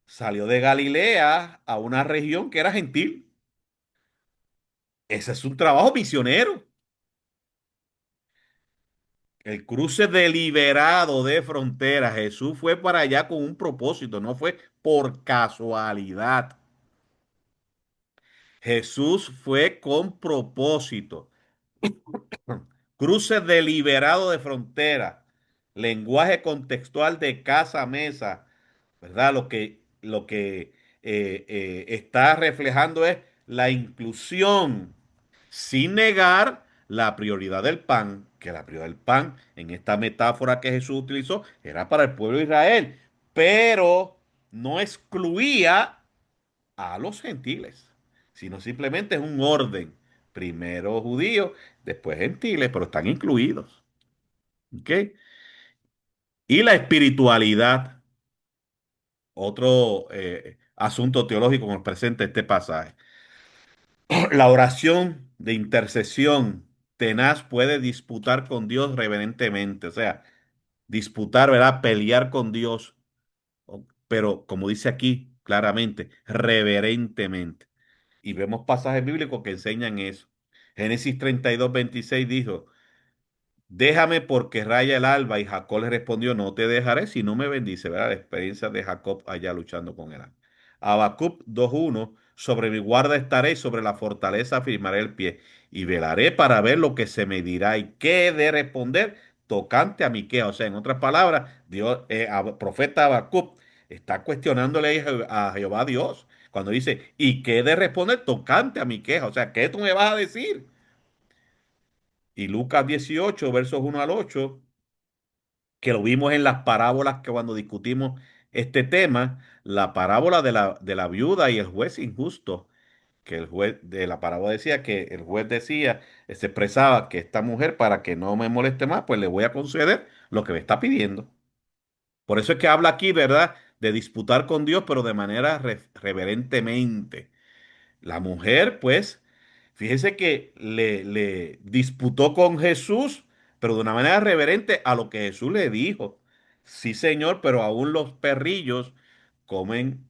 Salió de Galilea a una región que era gentil. Ese es un trabajo misionero. El cruce deliberado de fronteras. Jesús fue para allá con un propósito, no fue por casualidad. Jesús fue con propósito. Cruce deliberado de frontera. Lenguaje contextual de casa a mesa. ¿Verdad? Lo que está reflejando es la inclusión, sin negar la prioridad del pan, que la prioridad del pan, en esta metáfora que Jesús utilizó, era para el pueblo de Israel, pero no excluía a los gentiles, sino simplemente es un orden. Primero judíos, después gentiles, pero están incluidos. ¿Ok? Y la espiritualidad, otro asunto teológico que nos presenta este pasaje. La oración de intercesión tenaz puede disputar con Dios reverentemente, o sea, disputar, ¿verdad? Pelear con Dios, pero como dice aquí claramente, reverentemente. Y vemos pasajes bíblicos que enseñan eso. Génesis 32:26 dijo, déjame porque raya el alba. Y Jacob le respondió, no te dejaré si no me bendice. ¿Verdad? La experiencia de Jacob allá luchando con él. Habacuc 2:1, sobre mi guarda estaré y sobre la fortaleza afirmaré el pie. Y velaré para ver lo que se me dirá y qué he de responder tocante a mi queja. O sea, en otras palabras, Dios, profeta Habacuc está cuestionándole a Jehová Dios cuando dice, ¿y qué he de responder tocante a mi queja? O sea, ¿qué tú me vas a decir? Y Lucas 18, versos 1 al 8, que lo vimos en las parábolas que cuando discutimos este tema, la parábola de la viuda y el juez injusto, que el juez de la parábola decía que el juez decía, se expresaba que esta mujer para que no me moleste más, pues le voy a conceder lo que me está pidiendo. Por eso es que habla aquí, ¿verdad? De disputar con Dios, pero de manera reverentemente. La mujer, pues, fíjese que le disputó con Jesús, pero de una manera reverente a lo que Jesús le dijo. Sí, señor, pero aún los perrillos comen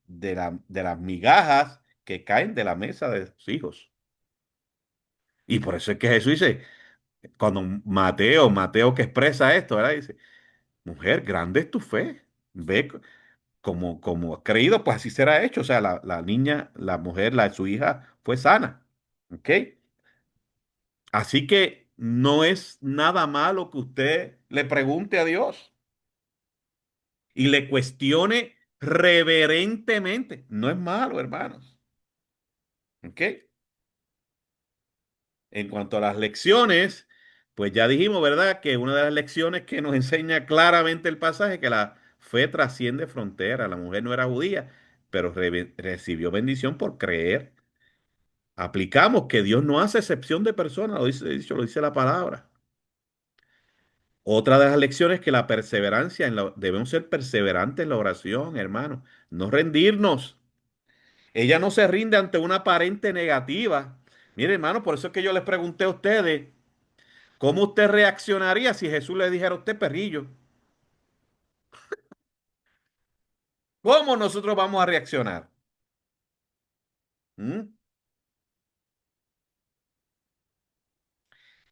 de las migajas que caen de la mesa de sus hijos. Y por eso es que Jesús dice, cuando Mateo que expresa esto, ¿verdad? Dice, mujer, grande es tu fe. Ve como ha creído, pues así será hecho. O sea, la niña, la mujer, su hija fue sana. ¿Ok? Así que no es nada malo que usted le pregunte a Dios y le cuestione reverentemente. No es malo, hermanos. ¿Ok? En cuanto a las lecciones, pues ya dijimos, ¿verdad? Que una de las lecciones que nos enseña claramente el pasaje, que la fe trasciende fronteras. La mujer no era judía, pero recibió bendición por creer. Aplicamos que Dios no hace excepción de personas, lo dice la palabra. Otra de las lecciones es que la perseverancia, debemos ser perseverantes en la oración, hermano, no rendirnos. Ella no se rinde ante una aparente negativa. Mire, hermano, por eso es que yo les pregunté a ustedes, ¿cómo usted reaccionaría si Jesús le dijera a usted perrillo? ¿Cómo nosotros vamos a reaccionar? ¿Mm?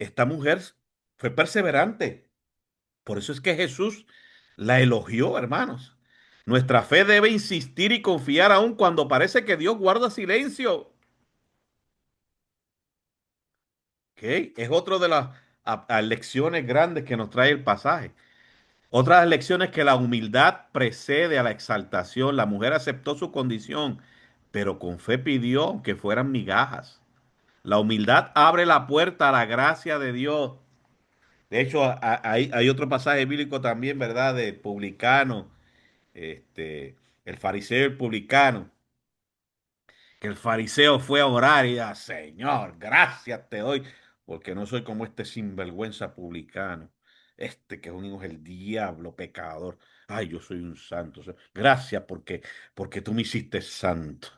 esta mujer fue perseverante. Por eso es que Jesús la elogió, hermanos. Nuestra fe debe insistir y confiar aun cuando parece que Dios guarda silencio. ¿Ok? Es otra de las lecciones grandes que nos trae el pasaje. Otras lecciones que la humildad precede a la exaltación. La mujer aceptó su condición, pero con fe pidió que fueran migajas. La humildad abre la puerta a la gracia de Dios. De hecho, hay otro pasaje bíblico también, ¿verdad? De publicano, el fariseo y el publicano, que el fariseo fue a orar y a Señor, gracias te doy, porque no soy como este sinvergüenza publicano, este que es un hijo del diablo, pecador. Ay, yo soy un santo. Gracias porque tú me hiciste santo.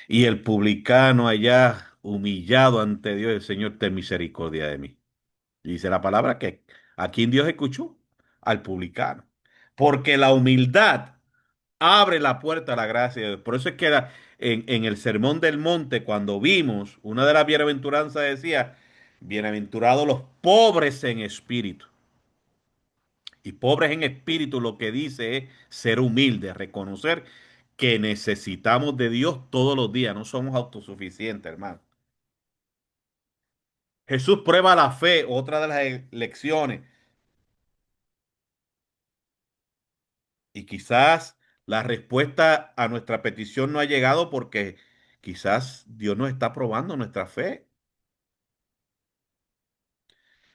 Y el publicano allá, humillado ante Dios, el Señor, ten misericordia de mí. Y dice la palabra que a quien Dios escuchó, al publicano. Porque la humildad abre la puerta a la gracia de Dios. Por eso es que en el Sermón del Monte, cuando vimos, una de las bienaventuranzas decía, bienaventurados los pobres en espíritu. Y pobres en espíritu lo que dice es ser humilde, reconocer que necesitamos de Dios todos los días, no somos autosuficientes, hermano. Jesús prueba la fe, otra de las lecciones. Y quizás la respuesta a nuestra petición no ha llegado porque quizás Dios nos está probando nuestra fe.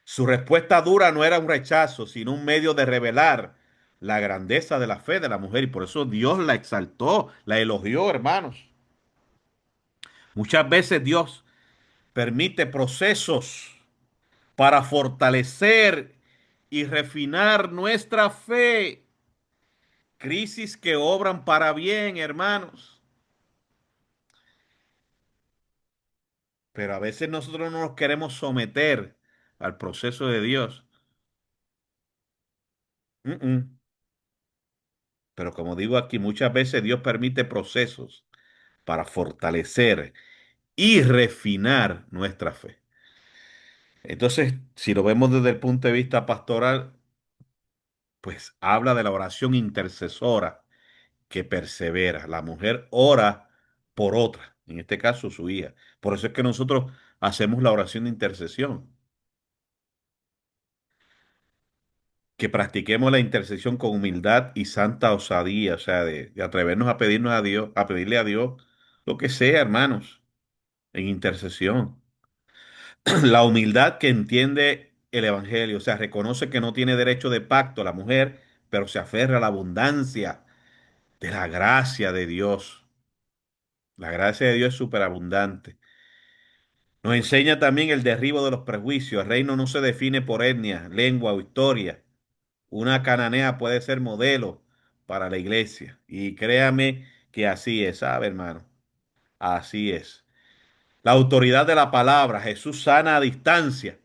Su respuesta dura no era un rechazo, sino un medio de revelar la grandeza de la fe de la mujer. Y por eso Dios la exaltó, la elogió, hermanos. Muchas veces Dios permite procesos para fortalecer y refinar nuestra fe. Crisis que obran para bien, hermanos. Pero a veces nosotros no nos queremos someter al proceso de Dios. Mm, mm. Pero como digo aquí, muchas veces Dios permite procesos para fortalecer y refinar nuestra fe. Entonces, si lo vemos desde el punto de vista pastoral, pues habla de la oración intercesora que persevera. La mujer ora por otra, en este caso su hija. Por eso es que nosotros hacemos la oración de intercesión. Que practiquemos la intercesión con humildad y santa osadía, o sea, de atrevernos a pedirnos a Dios, a pedirle a Dios lo que sea, hermanos, en intercesión. La humildad que entiende el Evangelio, o sea, reconoce que no tiene derecho de pacto la mujer, pero se aferra a la abundancia de la gracia de Dios. La gracia de Dios es superabundante. Nos enseña también el derribo de los prejuicios. El reino no se define por etnia, lengua o historia. Una cananea puede ser modelo para la iglesia. Y créame que así es, ¿sabe, hermano? Así es. La autoridad de la palabra. Jesús sana a distancia.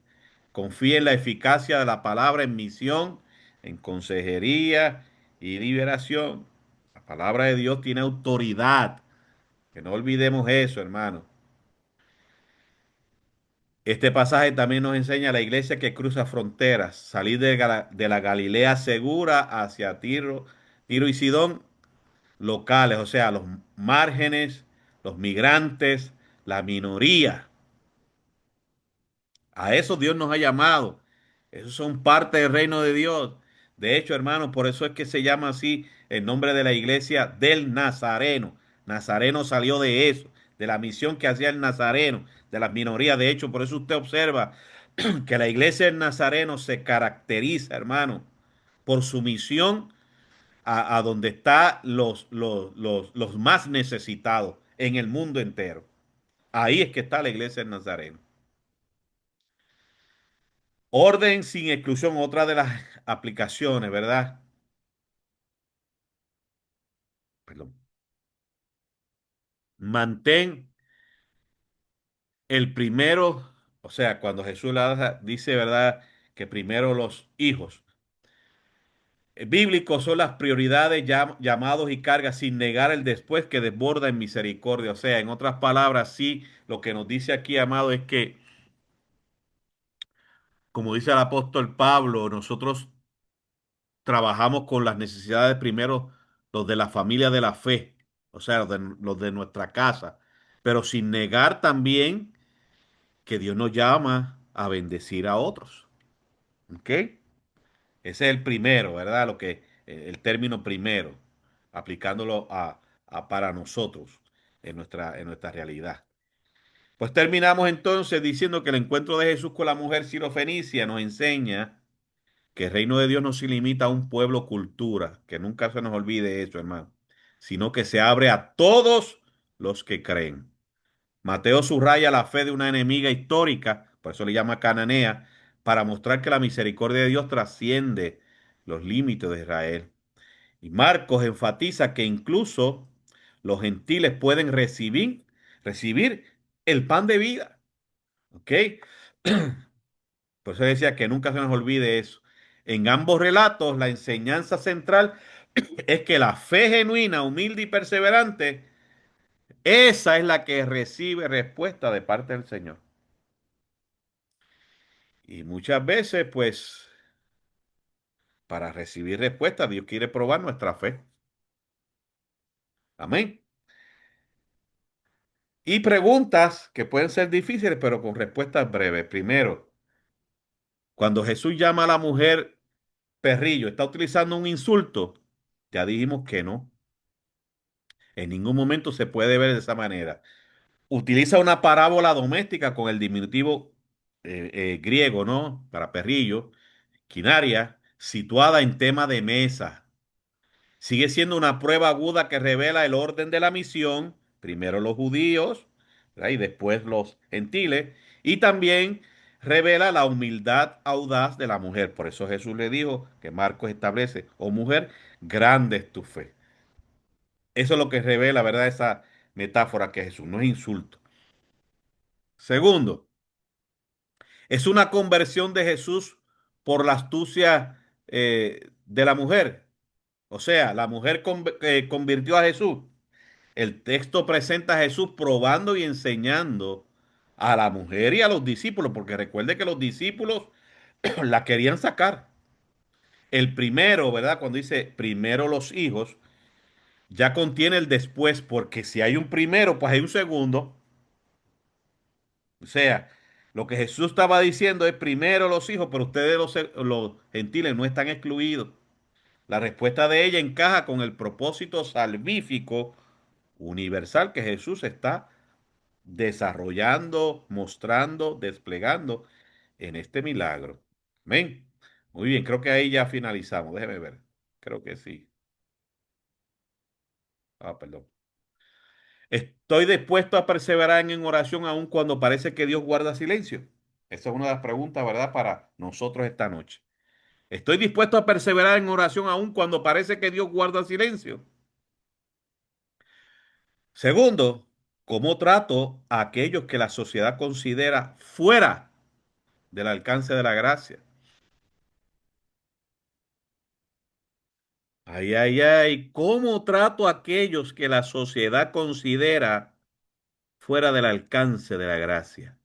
Confía en la eficacia de la palabra en misión, en consejería y liberación. La palabra de Dios tiene autoridad. Que no olvidemos eso, hermano. Este pasaje también nos enseña a la iglesia que cruza fronteras, salir de la Galilea segura hacia Tiro y Sidón, locales, o sea, los márgenes, los migrantes, la minoría. A eso Dios nos ha llamado. Esos son parte del reino de Dios. De hecho, hermanos, por eso es que se llama así el nombre de la iglesia del Nazareno. Nazareno salió de eso, de la misión que hacía el Nazareno, de las minorías. De hecho, por eso usted observa que la iglesia del Nazareno se caracteriza, hermano, por su misión a donde están los más necesitados en el mundo entero. Ahí es que está la iglesia del Nazareno. Orden sin exclusión, otra de las aplicaciones, ¿verdad? Perdón. Mantén el primero, o sea, cuando Jesús dice, ¿verdad? Que primero los hijos. Bíblicos son las prioridades, llamados y cargas sin negar el después que desborda en misericordia. O sea, en otras palabras, sí, lo que nos dice aquí, amado, es que como dice el apóstol Pablo, nosotros trabajamos con las necesidades primero, los de la familia de la fe, o sea, los de nuestra casa, pero sin negar también que Dios nos llama a bendecir a otros. ¿Ok? Ese es el primero, ¿verdad? El término primero, aplicándolo para nosotros en nuestra realidad. Pues terminamos entonces diciendo que el encuentro de Jesús con la mujer sirofenicia nos enseña que el reino de Dios no se limita a un pueblo cultura, que nunca se nos olvide eso, hermano, sino que se abre a todos los que creen. Mateo subraya la fe de una enemiga histórica, por eso le llama Cananea, para mostrar que la misericordia de Dios trasciende los límites de Israel. Y Marcos enfatiza que incluso los gentiles pueden recibir el pan de vida. ¿Ok? Por eso decía que nunca se nos olvide eso. En ambos relatos, la enseñanza central es que la fe genuina, humilde y perseverante, esa es la que recibe respuesta de parte del Señor. Y muchas veces, pues, para recibir respuesta, Dios quiere probar nuestra fe. Amén. Y preguntas que pueden ser difíciles, pero con respuestas breves. Primero, cuando Jesús llama a la mujer perrillo, ¿está utilizando un insulto? Ya dijimos que no. En ningún momento se puede ver de esa manera. Utiliza una parábola doméstica con el diminutivo griego, ¿no? Para perrillo, quinaria, situada en tema de mesa. Sigue siendo una prueba aguda que revela el orden de la misión, primero los judíos, ¿verdad? Y después los gentiles, y también revela la humildad audaz de la mujer. Por eso Jesús le dijo que Marcos establece, oh mujer, grande es tu fe. Eso es lo que revela, ¿verdad? Esa metáfora que Jesús, no es insulto. Segundo, es una conversión de Jesús por la astucia de la mujer. O sea, la mujer convirtió a Jesús. El texto presenta a Jesús probando y enseñando a la mujer y a los discípulos, porque recuerde que los discípulos la querían sacar. El primero, ¿verdad? Cuando dice primero los hijos, ya contiene el después, porque si hay un primero, pues hay un segundo. O sea, lo que Jesús estaba diciendo es primero los hijos, pero ustedes los gentiles no están excluidos. La respuesta de ella encaja con el propósito salvífico universal que Jesús está desarrollando, mostrando, desplegando en este milagro. Amén. Muy bien, creo que ahí ya finalizamos. Déjeme ver. Creo que sí. Ah, perdón. Estoy dispuesto a perseverar en oración aun cuando parece que Dios guarda silencio. Esa es una de las preguntas, ¿verdad? Para nosotros esta noche. Estoy dispuesto a perseverar en oración aun cuando parece que Dios guarda silencio. Segundo, ¿cómo trato a aquellos que la sociedad considera fuera del alcance de la gracia? Ay, ay, ay, ¿cómo trato a aquellos que la sociedad considera fuera del alcance de la gracia?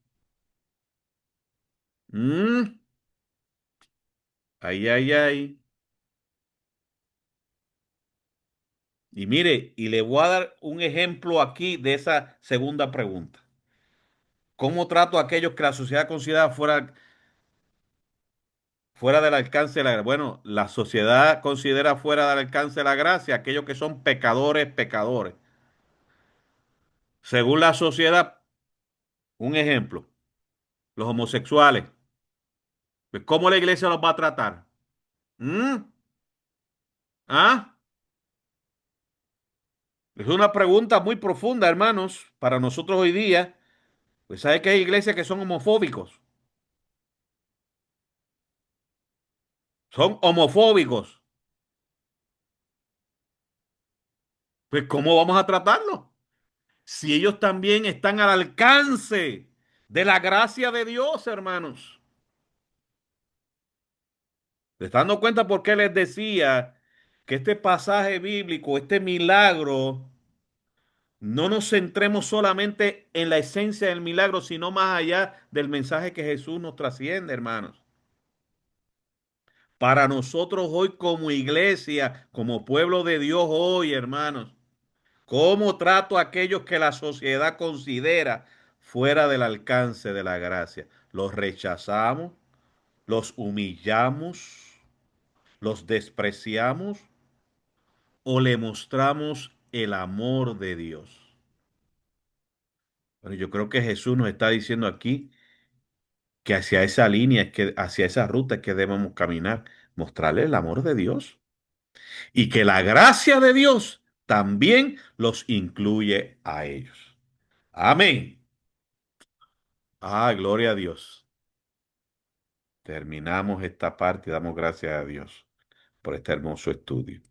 Mm, ay, ay, ay. Y mire, y le voy a dar un ejemplo aquí de esa segunda pregunta. ¿Cómo trato a aquellos que la sociedad considera fuera del alcance de la gracia? Bueno, la sociedad considera fuera del alcance de la gracia aquellos que son pecadores, pecadores. Según la sociedad, un ejemplo, los homosexuales. Pues, ¿cómo la iglesia los va a tratar? ¿Mm? ¿Ah? Es una pregunta muy profunda, hermanos, para nosotros hoy día. Pues sabe que hay iglesias que son homofóbicos. Son homofóbicos. Pues ¿cómo vamos a tratarlos? Si ellos también están al alcance de la gracia de Dios, hermanos. ¿Se están dando cuenta por qué les decía que este pasaje bíblico, este milagro, no nos centremos solamente en la esencia del milagro, sino más allá del mensaje que Jesús nos trasciende, hermanos? para nosotros hoy como iglesia, como pueblo de Dios hoy, hermanos. ¿Cómo trato a aquellos que la sociedad considera fuera del alcance de la gracia? ¿Los rechazamos? ¿Los humillamos? ¿Los despreciamos? ¿O le mostramos el amor de Dios? Bueno, yo creo que Jesús nos está diciendo aquí que hacia esa línea, es que hacia esa ruta es que debemos caminar, mostrarle el amor de Dios y que la gracia de Dios también los incluye a ellos. Amén. Ah, gloria a Dios. Terminamos esta parte y damos gracias a Dios por este hermoso estudio.